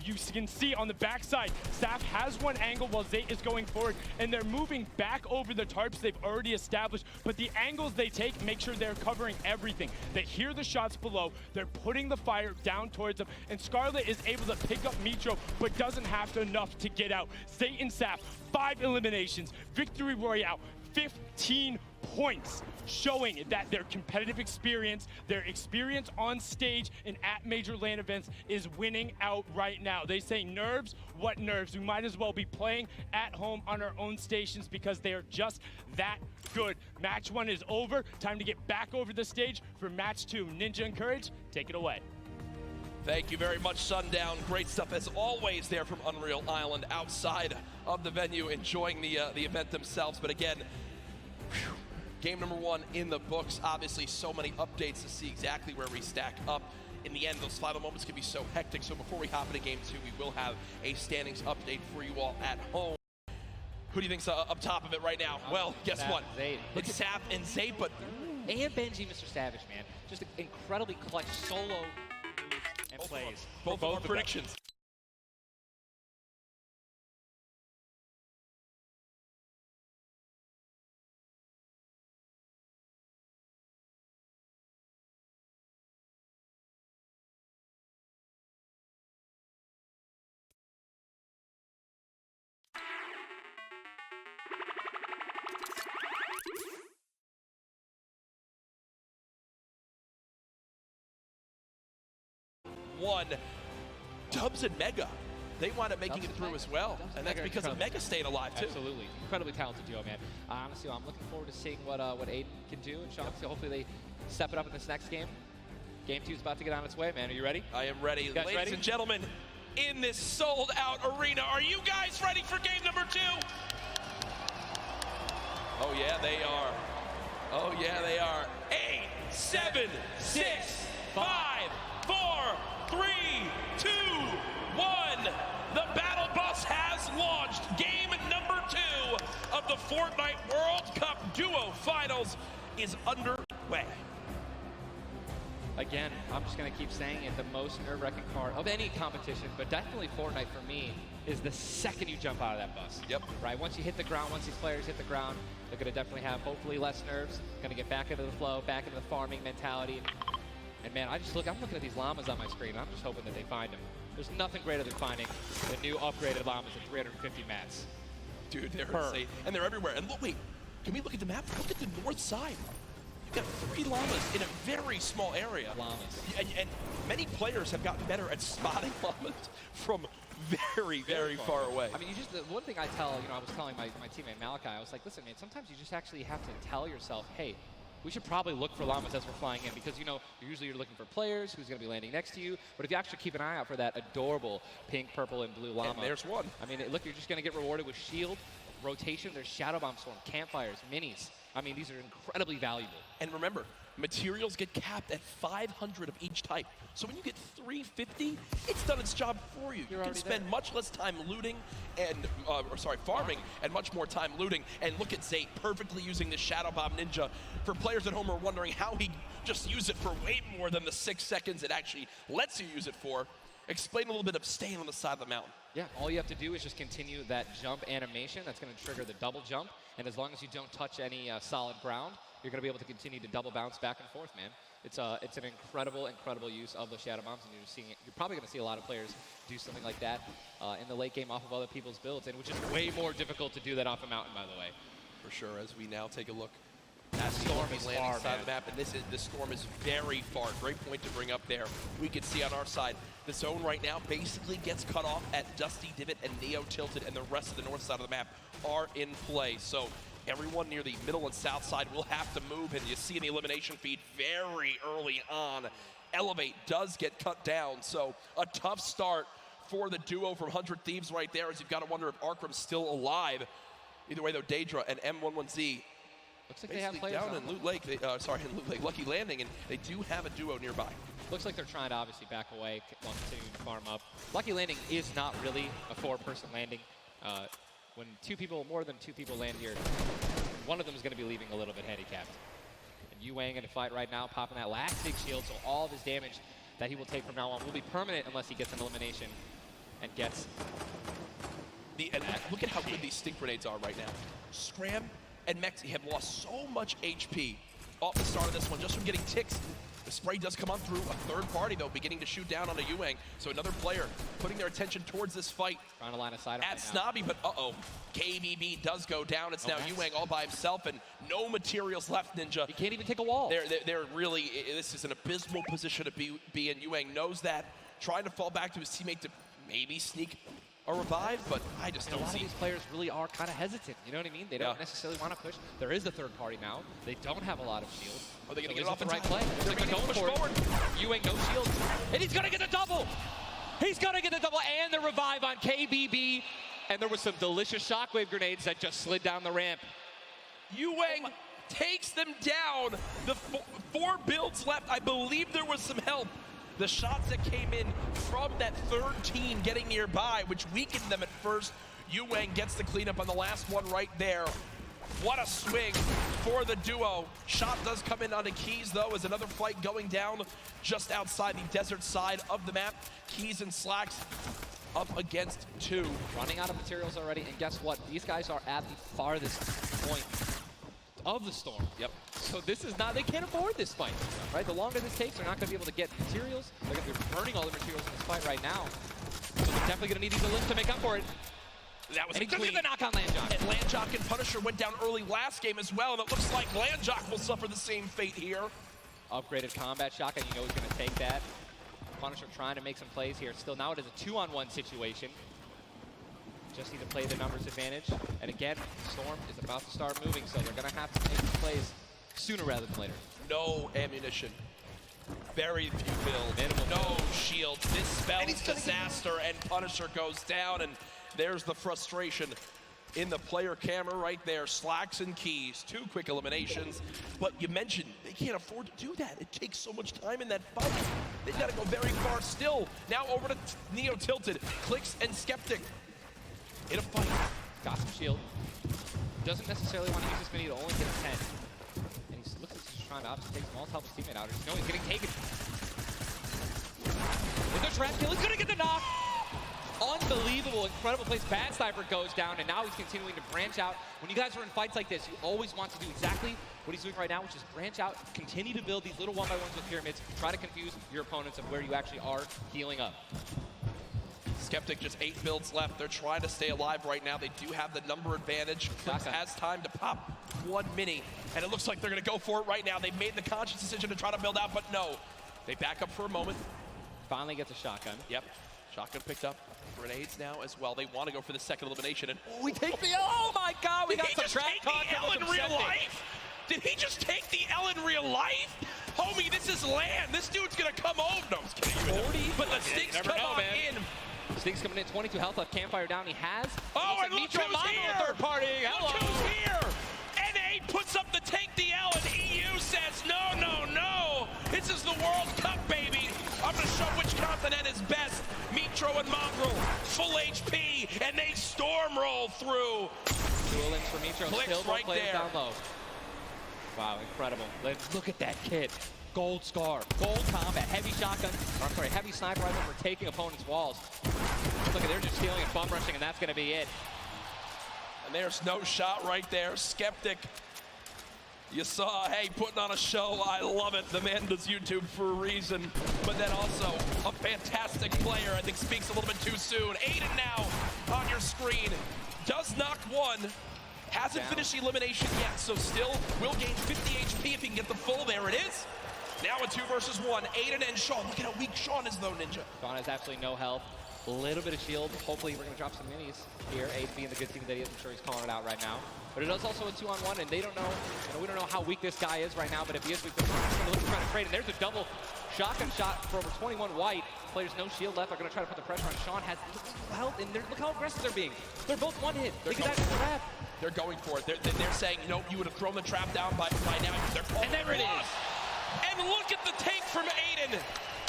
You can see on the backside, Saf has one angle while Zate is going forward, and they're moving back over the tarps they've already established, but the angles they take make sure they're covering everything. They hear the shots below, they're putting the fire down towards them, and Scarlet is able to pick up Mitro, but doesn't have enough to get out. Zate and Saf, 5 eliminations, victory royale, 15 points, showing that their competitive experience, their experience on stage and at major LAN events is winning out right now. They say nerves, what nerves? We might as well be playing at home on our own stations because they are just that good. Match 1 is over. Time to get back over the stage for match 2. Ninja and Courage, take it away. Thank you very much, Sundown. Great stuff as always there from Unreal Island outside of the venue, enjoying the event themselves. But again, game number 1 in the books. Obviously, so many updates to see exactly where we stack up. In the end, those final moments can be so hectic. So before we hop into game 2, we will have a standings update for you all at home. Who do you think's up top of it right now? Well, guess what? Zate. It's Saf and Zate, but... And Benji, Mr. Savage, man. Just an incredibly clutch solo moves and plays. Both of our predictions. One, Dubs and Mega. They wound up making it through as well, and that's because of Mega staying alive too. Absolutely, incredibly talented duo, man. Honestly, I'm looking forward to seeing what Aiden can do, and Sean, so hopefully they step it up in this next game. Game 2 is about to get on its way, man. Are you ready? I am ready. Ladies and gentlemen, in this sold-out arena, are you guys ready for game number 2? Oh yeah, they are. Oh yeah, they are. 8, 7, 6, 5, 4, 3, 2, 1. The battle bus has launched. Game number 2 of the Fortnite World Cup Duo Finals is underway. Again, I'm just going to keep saying it, the most nerve-wracking part of any competition, but definitely Fortnite for me, is the second you jump out of that bus. Yep. Right, once you hit the ground, once these players hit the ground, they're going to definitely have hopefully less nerves, going to get back into the flow, back into the farming mentality. And man, I'm looking at these llamas on my screen, and I'm just hoping that they find them. There's nothing greater than finding the new upgraded llamas at 350 mats. Dude, they're insane. And they're everywhere. And look, wait, can we look at the map? Look at the north side. You've got 3 llamas in a very small area. Llamas. And many players have gotten better at spotting llamas from very, very far away. I mean, the one thing I was telling my teammate Malachi, I was like, listen, man, sometimes you just actually have to tell yourself, hey, we should probably look for llamas as we're flying in, because usually you're looking for players who's going to be landing next to you. But if you actually keep an eye out for that adorable pink, purple, and blue llama, And there's one. I mean, look, you're just going to get rewarded with shield, rotation. There's Shadow Bomb Storm, campfires, minis. I mean, these are incredibly valuable. And remember, materials get capped at 500 of each type. So when you get 350, it's done its job for you. You can spend much less time looting and, farming, and much more time looting. And look at Zate perfectly using the Shadow Bomb Ninja. For players at home who are wondering how he just used it for way more than the 6 seconds it actually lets you use it for, explain a little bit of staying on the side of the mountain. Yeah, all you have to do is just continue that jump animation. That's going to trigger the double jump. And as long as you don't touch any solid ground, you're going to be able to continue to double bounce back and forth, man. It's an incredible use of the Shadow Bombs, and you're probably going to see a lot of players do something like that in the late game off of other people's builds, and which is way more difficult to do that off a mountain, by the way. For sure, as we now take a look at the storm landing side of the map, and this storm is very far. Great point to bring up there. We can see on our side, the zone right now basically gets cut off at Dusty Divot and Neo Tilted, and the rest of the north side of the map are in play. So everyone near the middle and south side will have to move, and you see in the elimination feed very early on, Elevate does get cut down. So a tough start for the duo from 100 Thieves right there, as you've got to wonder if Arkram's still alive. Either way, though, Daedra and M11Z looks like they have players down in Loot Lake. In Loot Lake, Lucky Landing, and they do have a duo nearby. Looks like they're trying to obviously back away while continuing to farm up. Lucky Landing is not really a 4-person landing. When more than two people land here, one of them is going to be leaving a little bit handicapped. And Yuang in a fight right now, popping that last big shield, so all of his damage that he will take from now on will be permanent unless he gets an elimination and gets... Look at how good these stink grenades are right now. Scram and Mexi have lost so much HP off the start of this one, just from getting ticks. The spray does come on through. A third party, though, beginning to shoot down on a Yuang. So another player putting their attention towards this fight. Trying to line of sight at Snobby, but KBB does go down. It's now Yuang all by himself, and no materials left, Ninja. He can't even take a wall. They're really, this is an abysmal position to be in. Yuang knows that, trying to fall back to his teammate to maybe sneak a revive, but I just don't see. A lot of these players really are kind of hesitant, you know what I mean? They don't necessarily want to push. There is the third party now. They don't have a lot of shield. Are they going to get off the right play? They're going to push forward. Yuang, no shield. And he's going to get the double! He's going to get the double and the revive on KBB. And there was some delicious shockwave grenades that just slid down the ramp. Yuang takes them down. The 4 builds left. I believe there was some help. The shots that came in from that third team getting nearby, which weakened them at first. Yuang gets the cleanup on the last one right there. What a swing for the duo. Shot does come in onto Keys, though, as another fight going down just outside the desert side of the map. Keys and Slacks up against 2. Running out of materials already, and guess what? These guys are at the farthest point of the storm. Yep. So this is not, they can't afford this fight, right? The longer this takes, they're not going to be able to get materials. They're going to be burning all the materials in this fight right now. So they're definitely going to need these elims to make up for it. That was and a clean. Look at the knock on Landjock. And Landjock and Punisher went down early last game as well, and it looks like Landjock will suffer the same fate here. Upgraded combat shotgun, you know he's going to take that. Punisher trying to make some plays here. Still, now it is a 2-on-1 situation. Just need to play the numbers advantage. And again, Storm is about to start moving, so they're going to have to make some plays sooner rather than later. No ammunition. Very few builds. No shield. This spells disaster, and Punisher goes down, and there's the frustration in the player camera right there. Slacks and Keys, 2 quick eliminations. But you mentioned they can't afford to do that. It takes so much time in that fight. They've got to go very far still. Now over to Neo Tilted, Clicks and Skeptic in a fight. Got some shield. Doesn't necessarily want to use this mini to only get a 10. And he looks like he's trying to obviously take some walls, help his teammate out. No, he's getting taken. Is there trap kill? He's going to get the knock. Unbelievable, incredible place. Bad Sniper goes down, and now he's continuing to branch out. When you guys are in fights like this, you always want to do exactly what he's doing right now, which is branch out, continue to build these little 1x1s with pyramids, try to confuse your opponents of where you actually are healing up. Skeptic, just 8 builds left. They're trying to stay alive right now. They do have the number advantage. Clicks has time to pop 1 mini, and it looks like they're going to go for it right now. They made the conscious decision to try to build out, but no. They back up for a moment. Finally gets a shotgun. Yep. Shotgun picked up. Grenades now as well. They want to go for the second elimination. And we take the, oh my God, we got some track talk in real life. Did he just take the L in real life? Homie, this is land. This dude's gonna come over. No, I'm just kidding. 40? But the Stinks come on in. Stinks coming in, 22 health left, Campfire down, he has. Oh, and look who's here! Third party, hello! Look who's here! NA puts up the take the L, and EU says, no, no, no! This is the World Cup, baby! I'm gonna show which continent is best. Mitro and Mongrel, full HP, and they storm roll through. Dual links for Mitro, Blix still right plays there. down low. Wow, incredible. Look at that kid. Gold Scar, Gold Combat, Heavy Shotgun, or I'm sorry, Heavy Sniper Rifle for taking opponents' walls. Look at, they're just stealing and bum rushing, and that's gonna be it. And there's no shot right there. Skeptic, you saw, hey, putting on a show. I love it. The man does YouTube for a reason. But then also a fantastic player. I think speaks a little bit too soon. Aiden now on your screen. Does knock one. Hasn't finished the elimination yet, so still will gain 50 HP if he can get the full. There it is. Now a 2 versus 1. Aiden and Sean. Look at how weak Sean is, though, Ninja. Sean has absolutely no health. A little bit of shield. Hopefully we're going to drop some minis here. Aiden being the good team that he is. I'm sure he's calling it out right now. But it is also a 2-on-1, and they don't know, we don't know how weak this guy is right now, but if he is weak, they're going to look to try to trade. And there's a double shotgun shot for over 21 white. Players no shield left are going to try to put the pressure on. Sean has health, and look how aggressive they're being. They're both one hit. They can actually trap. They're going for it. They're saying, you know, you would have thrown the trap down by now. And there it is. And look at the take from Aiden.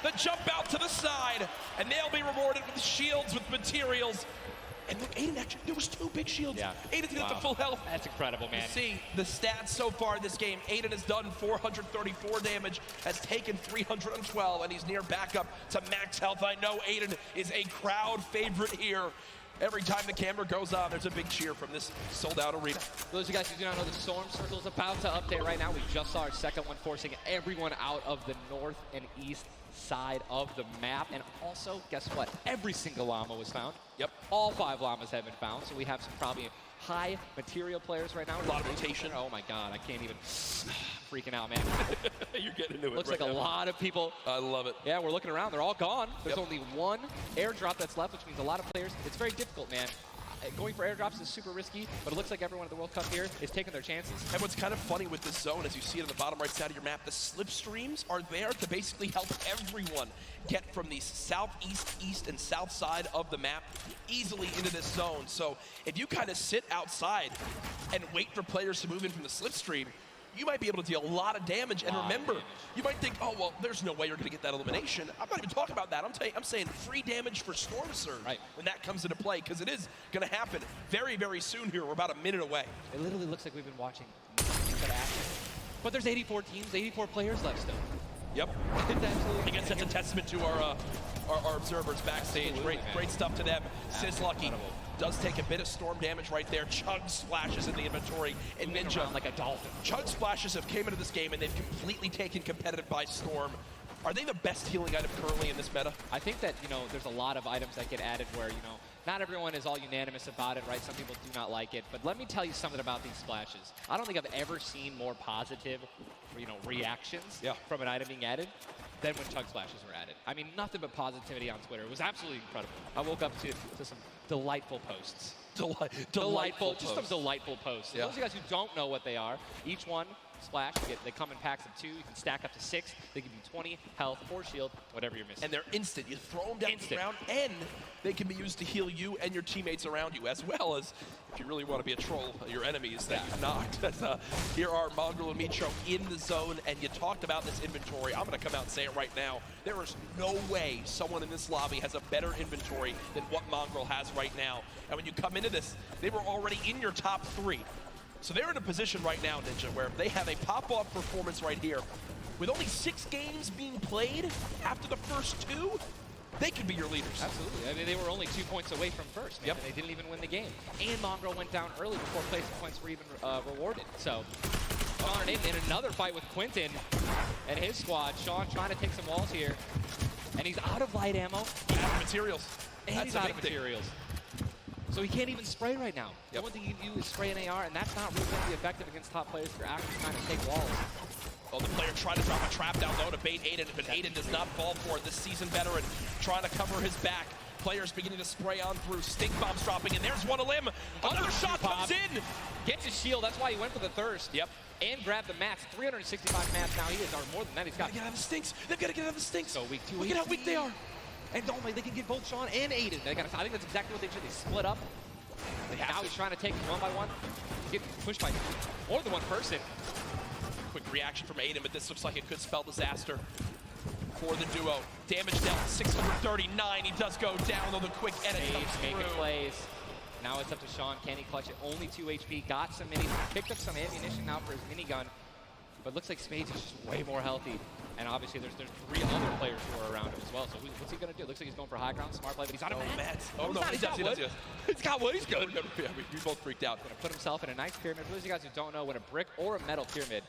The jump out to the side, and they'll be rewarded with shields, with materials. And look, Aiden actually, there was 2 big shields. Yeah. Aiden's gonna get the full health. That's incredible, man. You see the stats so far this game. Aiden has done 434 damage, has taken 312, and he's near backup to max health. I know Aiden is a crowd favorite here. Every time the camera goes on, there's a big cheer from this sold-out arena. For those of you guys who do not know, the Storm Circle is about to update right now. We just saw our second one, forcing everyone out of the north and east side of the map. And also, guess what? Every single llama was found. Yep. All 5 llamas have been found, so we have some probably high material players right now. A lot of rotation. Oh my god, I can't even. Freaking out, man. You're getting into it. Looks right like a now. lot of people. I love it. Yeah, we're looking around. They're all gone. There's only 1 airdrop that's left, which means a lot of players. It's very difficult, man. Going for airdrops is super risky, but it looks like everyone at the World Cup here is taking their chances. And what's kind of funny with this zone, as you see it on the bottom right side of your map, the slipstreams are there to basically help everyone get from the southeast, east, and south side of the map easily into this zone. So if you kind of sit outside and wait for players to move in from the slipstream, you might be able to deal a lot of damage. And remember, you might think, oh, well, there's no way you're going to get that elimination. I'm not even talking about that. I'm saying free damage for Storm Surge when that comes into play, because it is going to happen very, very soon here. We're about a minute away. It literally looks like we've been watching that action. But there's 84 teams, 84 players left still. Yep. I guess that's a testament to our observers backstage. Great stuff to them. Sizlucky does take a bit of storm damage right there. Chug splashes in the inventory. And Ninja, like a dolphin. Chug splashes have came into this game and they've completely taken competitive by storm. Are they the best healing item currently in this meta? I think that, there's a lot of items that get added where, not everyone is all unanimous about it, right? Some people do not like it. But let me tell you something about these splashes. I don't think I've ever seen more positive, reactions from an item being added than when Chug Splashes were added. I mean, nothing but positivity on Twitter. It was absolutely incredible. I woke up to some delightful posts. Delightful just some delightful posts. Yeah. Those of you guys who don't know what they are, each one, splash, they come in packs of 2. You can stack up to 6. They give you 20 health or shield, whatever you're missing. And they're instant. You throw them down the ground, and they can be used to heal you and your teammates around you, as well as, if you really want to be a troll, your enemies that you've knocked. Here are Mongrel and Mitro in the zone, and you talked about this inventory. I'm going to come out and say it right now. There is no way someone in this lobby has a better inventory than what Mongrel has right now. And when you come into this, they were already in your top 3. So they're in a position right now, Ninja, where they have a pop-off performance right here. With only 6 games being played after the first 2, they could be your leaders. Absolutely. I mean, they were only 2 points away from first. Yep. And they didn't even win the game. And Mongrel went down early before placement points were even rewarded. So, Sean in another fight with Quentin and his squad. Sean trying to take some walls here. And he's out of light ammo. Out of materials. And That's he's out of materials. So he can't even spray right now. The only thing you can do is spray an AR, and that's not really going to be effective against top players if you're actually trying to take walls. Well, the player tried to drop a trap down low to bait Aiden, but Aiden does not fall for it. This seasoned veteran trying to cover his back. Players beginning to spray on through. Stink bombs dropping, and there's one a limb. Another shot comes in. Gets his shield. That's why he went for the thirst. Yep. And grabbed the mats. 365 mats now. He is, or more than that. He's got. Get out of the stinks. They've got to get out of the stinks. So weak 2 Look at how weak they are. And don't they can get both Sean and Aiden. I think that's exactly what they should. They split up. Now he's trying to take them one by one. He's getting pushed by more than one person. Quick reaction from Aiden, but this looks like it could spell disaster for the duo. Damage dealt 639. He does go down, though the quick edit comes making through. plays. Now it's up to Sean. Can he clutch it? Only 2 HP. Got some minis. Picked up some ammunition now for his minigun. But looks like Spades is just way more healthy. And obviously there's 3 other players who are around him as well. So what's he going to do? Looks like he's going for high ground. Smart play, but he's out of mats. Oh, no, he does. He's got wood. He's good. Yeah, we both freaked out. Going to put himself in a nice pyramid. For those of you guys who don't know, when a brick or a metal pyramid.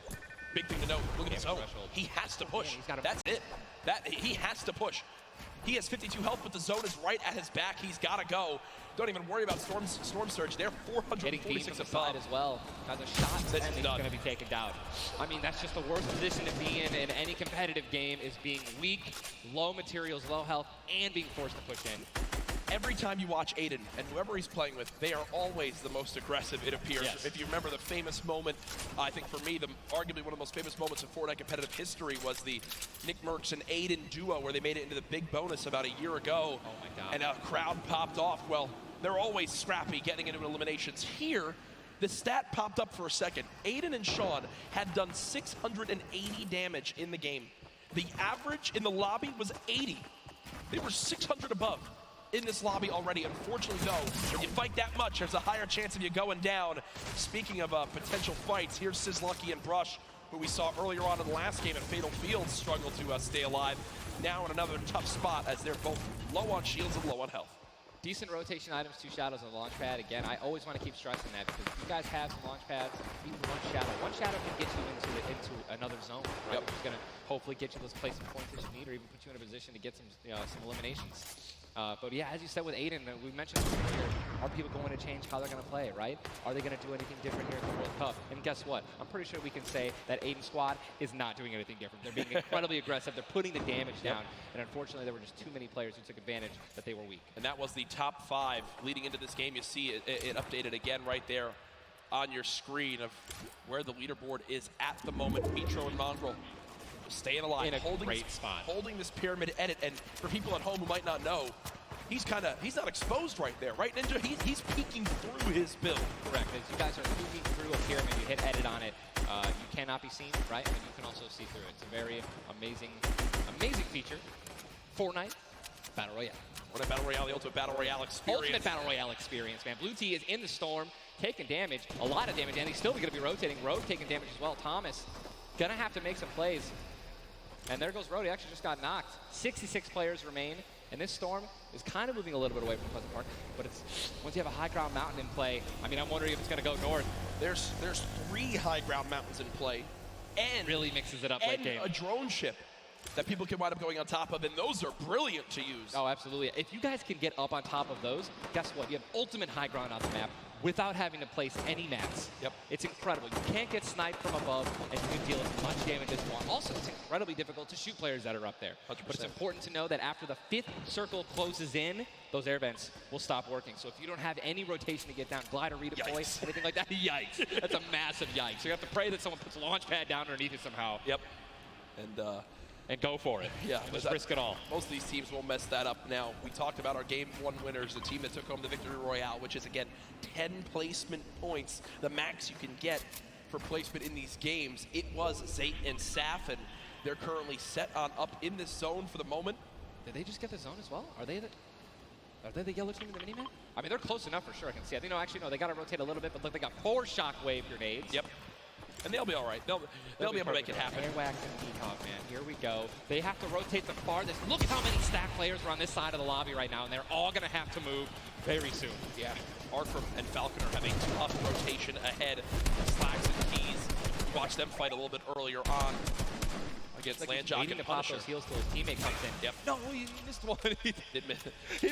Big thing to note. Look at his zone. He has to push. That's it. He has to push. He has 52 health, but the zone is right at his back. He's got to go. Don't even worry about Storm Surge. They're 446 aside as well. Has a shot, and he's going to be taken down. I mean, that's just the worst position to be in any competitive game, is being weak, low materials, low health, and being forced to push in. Every time you watch Aiden and whoever he's playing with, they are always the most aggressive, it appears. Yes. If you remember the famous moment, I think for me, arguably one of the most famous moments in Fortnite competitive history was the Nick Merckx and Aiden duo, where they made it into the big bonus about a year ago. Oh my God. And a crowd popped off. Well, they're always scrappy getting into eliminations. Here, the stat popped up for a second. Aiden and Sean had done 680 damage in the game. The average in the lobby was 80. They were 600 above in this lobby already. Unfortunately, though, when you fight that much, there's a higher chance of you going down. Speaking of potential fights, here's Sizlucky and Brush, who we saw earlier on in the last game at Fatal Fields struggle to stay alive. Now in another tough spot, as they're both low on shields and low on health. Decent rotation items, 2 shadows on the launch pad. Again, I always want to keep stressing that, because if you guys have some launch pads, even one shadow can get you into another zone, right? Which is going to hopefully get you those placement points that you need, or even put you in a position to get some eliminations. But yeah, as you said with Aiden, we mentioned earlier, are people going to change how they're going to play, right? Are they going to do anything different here at the World Cup? And guess what? I'm pretty sure we can say that Aiden's squad is not doing anything different. They're being incredibly aggressive. They're putting the damage down. And unfortunately, there were just too many players who took advantage that they were weak. And that was the top 5 leading into this game. You see it updated again right there on your screen of where the leaderboard is at the moment. Mitro and Mongrel staying alive, in a holding great spot, holding this pyramid edit. And for people at home who might not know, he's not exposed right there, right, Ninja? He's peeking through his build. Correct. As you guys are peeking through a pyramid, you hit edit on it, you cannot be seen, right? And you can also see through it. It's a very amazing feature. Fortnite Battle Royale. Fortnite Battle Royale, the ultimate Battle Royale experience. Ultimate Battle Royale experience, man. Blue T is in the storm, taking damage, a lot of damage, and he's still going to be rotating. Rogue taking damage as well. Thomas gonna have to make some plays. And there goes Rogue. He actually just got knocked. 66 players remain. And this storm is kind of moving a little bit away from Pleasant Park, but it's once you have a high ground mountain in play, I mean, I'm wondering if it's going to go north. There's 3 high ground mountains in play, and really mixes it up late game. A drone ship that people can wind up going on top of, and those are brilliant to use. Oh, absolutely. If you guys can get up on top of those, guess what? You have ultimate high ground on the map without having to place any mats. Yep. It's incredible. You can't get sniped from above, and you can deal as much damage as you want. Also, it's incredibly difficult to shoot players that are up there. 100%. But it's important to know that after the 5th circle closes in, those air vents will stop working. So if you don't have any rotation to get down, glider, redeploy, anything like that, yikes. That's a massive yikes. So you have to pray that someone puts a launch pad down underneath it somehow. Yep. And go for it. Yeah, just risk it all. Most of these teams will mess that up. Now, we talked about our Game 1 winners, the team that took home the Victory Royale, which is, again, 10 placement points, the max you can get for placement in these games. It was Zayt and Saf, and they're currently set on up in this zone for the moment. Did they just get the zone as well? Are they the yellow team in the minimap? I mean, they're close enough for sure. I can see. I think, no, actually, no, they got to rotate a little bit, but look, they got 4 shockwave grenades. Yep. And they'll be all right. They'll be able to make it happen. Airwax and Peacock, man. Here we go. They have to rotate the farthest. Look how many stack players are on this side of the lobby right now, and they're all going to have to move very soon. Yeah. Arkram and Falcon are having tough rotation ahead. Slacks and Keys. Watch them fight a little bit earlier on against Landjock and Punisher. Those heals till his teammate comes in. Yep. No, he missed one. He did miss.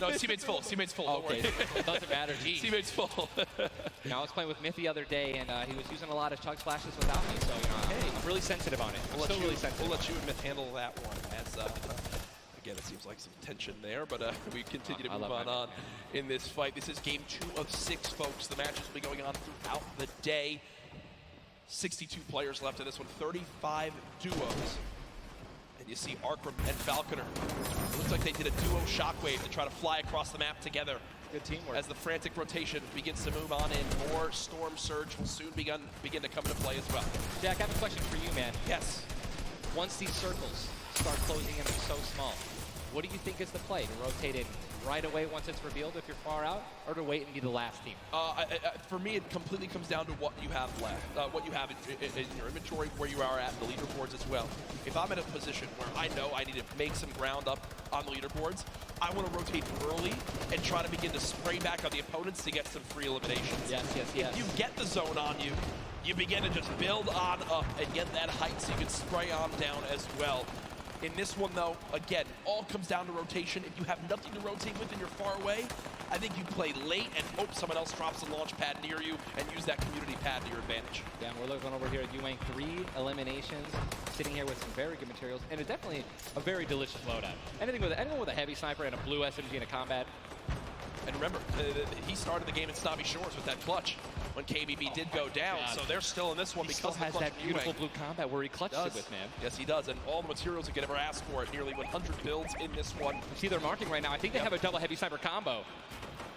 No, his teammate's full. Teammate's full. Don't worry. It doesn't matter. Geez. Teammate's full. You know, I was playing with Myth the other day, and he was using a lot of chug splashes without me, so, you know, I'm really sensitive on it. I'm still really sensitive. We'll let you and Myth handle that one. As again, it seems like some tension there, but we continue to move on in this fight. This is game 2 of 6, folks. The matches will be going on throughout the day. 62 players left in this one, 35 duos. And you see Arkram and Falconer. It looks like they did a duo shockwave to try to fly across the map together. Good teamwork. As the frantic rotation begins to move on in, more Storm Surge will soon begin to come into play as well. Jack, I have a question for you, man. Yes. Once these circles start closing in, they're so small. What do you think is the play? To rotate in right away once it's revealed if you're far out, or to wait and be the last team? For me, it completely comes down to what you have left, what you have in your inventory, where you are at the leaderboards as well. If I'm in a position where I know I need to make some ground up on the leaderboards, I want to rotate early and try to begin to spray back on the opponents to get some free eliminations. Yes. If you get the zone on you, you begin to just build on up and get that height so you can spray on down as well. In this one, though, again, all comes down to rotation. If you have nothing to rotate with and you're far away, I think you play late and hope someone else drops a launch pad near you and use that community pad to your advantage. Yeah, we're looking over here at Ewing, 3 eliminations, sitting here with some very good materials, and it's definitely a very delicious loadout. Anyone with a heavy sniper and a blue SMG in a combat. And remember, he started the game in Snobby Shores with that clutch when KBB did go down, so they're still in this one because of the has clutch that beautiful blue combat where he clutched it with, man. Yes, he does, and all the materials he could ever ask for it. Nearly 100 builds in this one. You see they're marking right now. I think they have a double heavy sniper combo.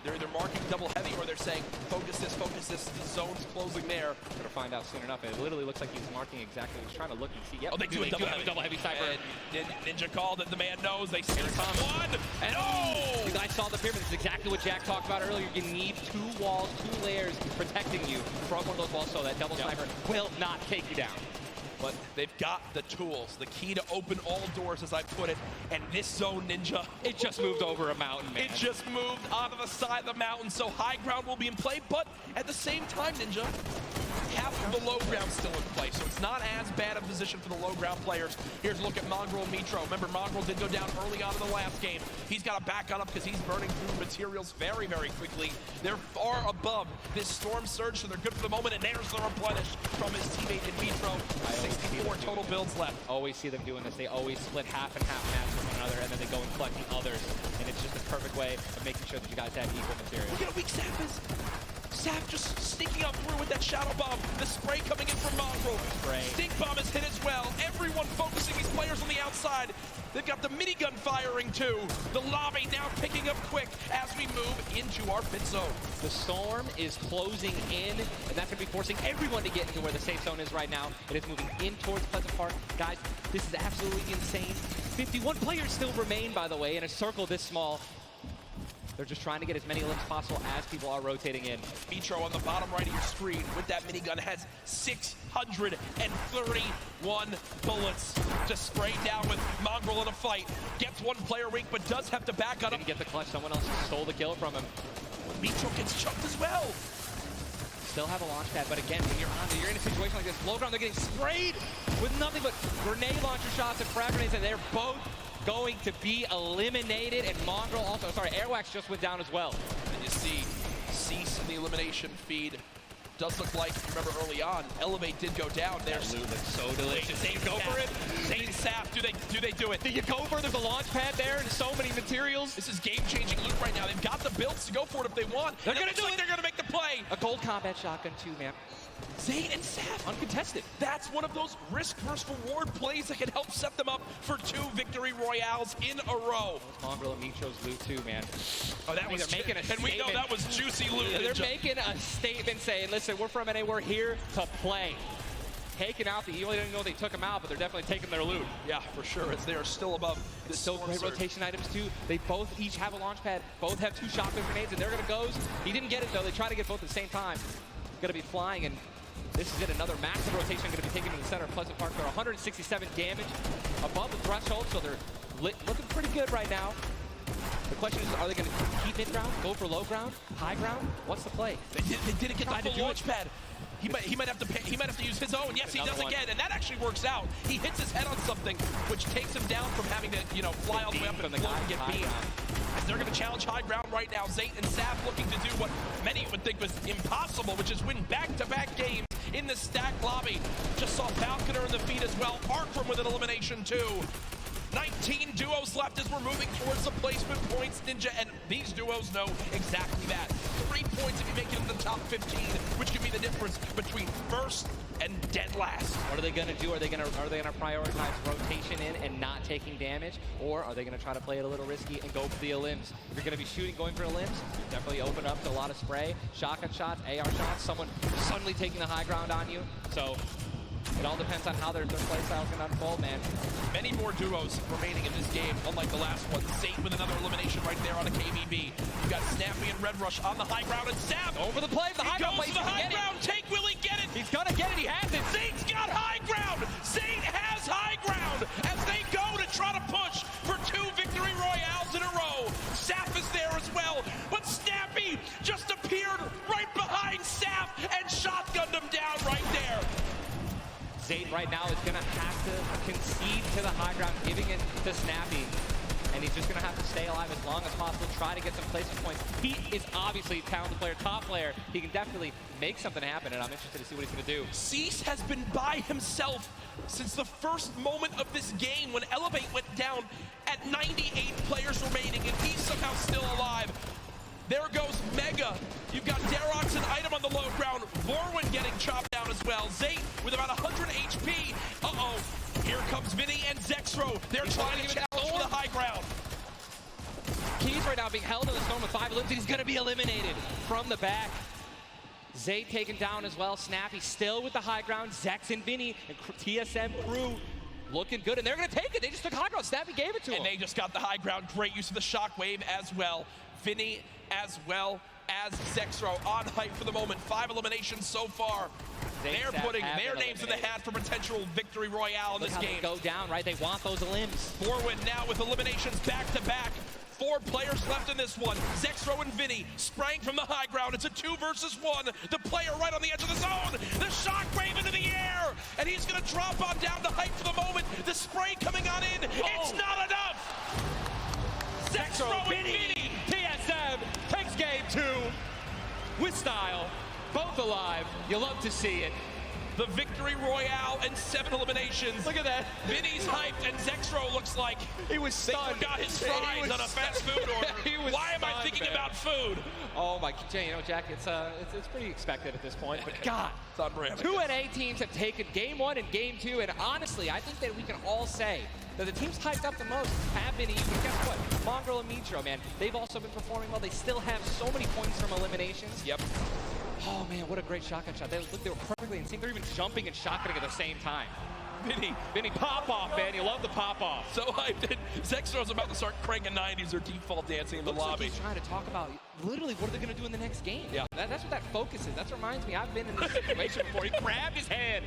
They're either marking double heavy or they're saying, focus this, the zone's closing there. We're gonna find out soon enough. It literally looks like he's marking exactly. He's trying to look and see. Yep, Oh, they do a double heavy sniper. And Ninja called it, the man knows. They see one, and oh! You guys saw the pyramid. This is exactly what Jack talked about earlier. You need 2 walls, 2 layers protecting you from one of those walls so that double sniper will not take you down. But they've got the tools, the key to open all doors, as I put it. And this zone, Ninja, it just moved over a mountain, man. It just moved onto the side of the mountain, so high ground will be in play. But at the same time, Ninja, half of the low ground still in play, so it's not as bad a position for the low ground players. Here's a look at Mongrel and Mitro. Remember, Mongrel did go down early on in the last game. He's got to back on up because he's burning through materials very, very quickly. They're far above this Storm Surge, so they're good for the moment, and there's the replenish from his teammate in Mitro. 64 total builds left. Always see them doing this. They always split half and half match with one another, and then they go and collect the others. And it's just a perfect way of making sure that you guys have equal material. Look at how weak Sap is. Sap just sneaking up through with that Shadow Bomb. The spray coming in from Mongrel. Stink Bomb is hit as well. Everyone focusing these players on the outside. They've got the minigun firing too. The lobby now picking up quick as we move into our pit zone. The storm is closing in, and that's going to be forcing everyone to get into where the safe zone is right now. It is moving in towards Pleasant Park. Guys, this is absolutely insane. 51 players still remain, by the way, in a circle this small. They're just trying to get as many limbs possible as people are rotating in. Mitro on the bottom right of your screen with that minigun has 631 bullets to spray down with Mongrel in a fight. Gets one player weak, but does have to back on him. Didn't get the clutch. Someone else stole the kill from him. Mitro gets chucked as well. Still have a launch pad, but again, when you're in a situation like this, low ground, they're getting sprayed with nothing but grenade launcher shots and frag grenades, and they're both going to be eliminated, and Mongrel also, Airwax just went down as well. And you see Cease in the elimination feed. Does look like, remember early on, Elevate did go down. There's loot looks so delicious. Zane go for it. Zane Sap, do they do it? Do you go for it? There's a launch pad there and so many materials. This is game-changing loot right now. They've got the builds to go for it if they want. They're gonna do it. They're gonna make the play. A gold combat shotgun too, man. Zane and Sap uncontested. That's one of those risk versus reward plays that can help set them up for 2 victory royales in a row. Mongrel and Mitro's loot too, man. Oh, that was making a statement. And we know that was juicy loot. They're making a statement saying, listen, we're from NA, we're here to play. Taking out you really didn't know they took them out, but they're definitely taking their loot. Yeah, for sure, as they are still above this still great rotation items too. They both each have a launch pad, both have 2 shotgun grenades, and they're gonna go. He didn't get it though, they try to get both at the same time. Gonna be flying, and this is it, another massive rotation going to be taken to the center of Pleasant Park. They're 167 damage above the threshold, so they're looking pretty good right now. The question is, are they going to keep mid-ground, go for low ground, high ground? What's the play? They didn't get the full launch pad. He might have to use his own. Yes, he does again, and that actually works out. He hits his head on something, which takes him down from having to, fly all the way up and float and get beamed. As they're going to challenge high ground right now. Zayt and Sap looking to do what many would think was impossible, which is win back-to-back games in the stack lobby. Just saw Falconer in the feed as well. Arkram with an elimination too. 19 duos left as we're moving towards the placement points, Ninja, and these duos know exactly that. 3 points if you make it in the top 15, which could be the difference between first and dead last. What are they going to do? Are they going to prioritize rotation in and not taking damage, or are they going to try to play it a little risky and go for the elims? If you're going to be shooting, going for elims, you definitely open up to a lot of spray, shotgun shots, AR shots, someone suddenly taking the high ground on you. So it all depends on how their play style is going to unfold, man. Many more duos remaining in this game, unlike the last one. Zate with another elimination right there on a KBB. You got Snappy and Red Rush on the high ground, and Sab over the play. The high ground goes to the high ground. Take, will he get it? He's gonna get it. He has it. Zate's got high ground. Zate has high ground as they go to try to push for 2 victory royales in a row. Saf is there as well, but Snappy just appeared right behind Saf and shotgunned him down right there. Zate right now is gonna have to concede to the high ground, giving it to Snappy. And he's just going to have to stay alive as long as possible, try to get some placement points. He is obviously a talented player, top player. He can definitely make something happen, and I'm interested to see what he's going to do. Cease has been by himself since the first moment of this game when Elevate went down at 98 players remaining, and he's somehow still alive. There goes Mega. You've got Darox and Item on the low ground. Vorwin getting chopped down as well. Zate with about 100 HP. Uh-oh. Here comes Vinny and Zexro. They're trying to challenge for the high ground. Keys right now being held in the storm with 5 elims. He's going to be eliminated from the back. Zate taken down as well. Snappy still with the high ground. Zex and Vinny and TSM crew looking good, and they're going to take it. They just took high ground. Snappy gave it to him. And they just got the high ground. Great use of the shockwave as well. Vinny as well as Zexro on hype for the moment. 5 eliminations so far. They're putting their names in the hat for potential victory royale in this game. Go down, right? They want those elims. Forward now with eliminations back to back. 4 players left in this one. Zexro and Vinny spraying from the high ground. It's a 2 versus 1. The player right on the edge of the zone. The shockwave into the air. And he's going to drop on down to hype for the moment. The spray coming on in. It's not enough. Zexro and Vinny. TSM takes game 2 with style. Both alive. You love to see it. The victory royale and 7 eliminations. Look at that. Vinny's hyped, and Zexro looks like he was stunned. They forgot his fries on a fast food order. Why am I thinking about food? Oh my, you know, Jack, it's pretty expected at this point. But God, it's unreal. 2 NA teams have taken game 1 and game 2, and honestly, I think that we can all say that the teams hyped up the most have been even. Guess what? Mongrel and Mitro, man, they've also been performing well. They still have so many points from eliminations. Yep. Oh man, what a great shotgun shot. They were perfectly in sync. They're even jumping and shotgunning at the same time. Vinny, pop off, man. You love the pop off. So hyped. Zexro's about to start cranking 90s or default dancing in the lobby. Like he's trying to talk about literally what are they going to do in the next game. Yeah. That's what that focus is. That reminds me, I've been in this situation before. He grabbed his hand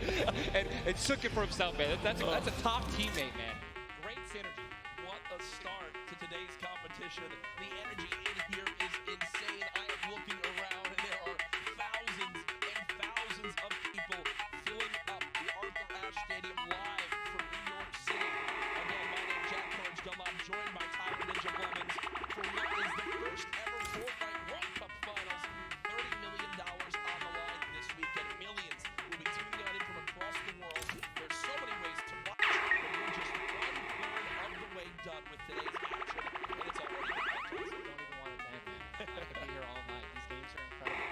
and shook it for himself, man. That's a top teammate, man. Great synergy. What a start to today's competition. The energy in here is insane. I am looking around and there are thousands and thousands of people filling up the Arthur Ashe Stadium live from New York City. Again, my name is Jack Courage Dunlop, joined by Tyler Ninja Lemons for what is the first ever Fortnite World Cup Finals. $30 million on the line this weekend. Millions will be tuning in from across the world. There's so many ways to watch, but we're just 1/3 of the way done with today's action, and it's already been fantastic. Don't even want it to end, man. I could be here all night. These games are incredible.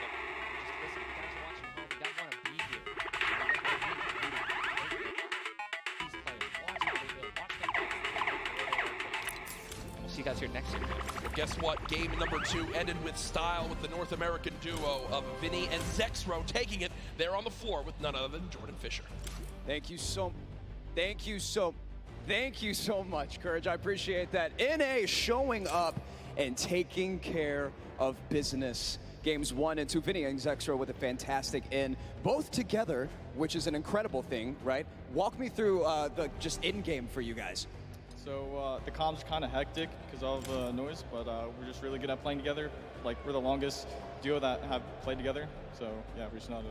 Just listen, you guys are watching home. You guys want to be here. These players, watch how they build. Watch them play. We'll see you guys here next year. Well, guess what? Game number 2 ended with style with the North American duo of Vinny and Zexro taking it there on the floor with none other than Jordan Fisher. Thank you so much, Courage. I appreciate that. NA showing up and taking care of business. Games 1 and 2, Vinny and Zexro with a fantastic in, both together, which is an incredible thing, right? Walk me through the just in-game for you guys. So the comms are kind of hectic because of noise, but we're just really good at playing together. Like, we're the longest duo that have played together, so yeah, we're just not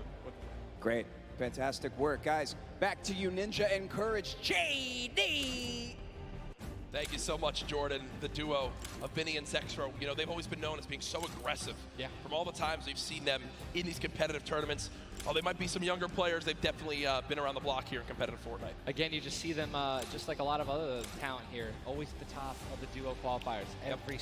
Great. Fantastic work, guys. Back to you, Ninja and Courage. JD! Thank you so much, Jordan. The duo of Vinny and Zexro, you know, they've always been known as being so aggressive. Yeah. From all the times we've seen them in these competitive tournaments. While they might be some younger players, they've definitely been around the block here in competitive Fortnite. Again, you just see them, just like a lot of other talent here, always at the top of the duo qualifiers every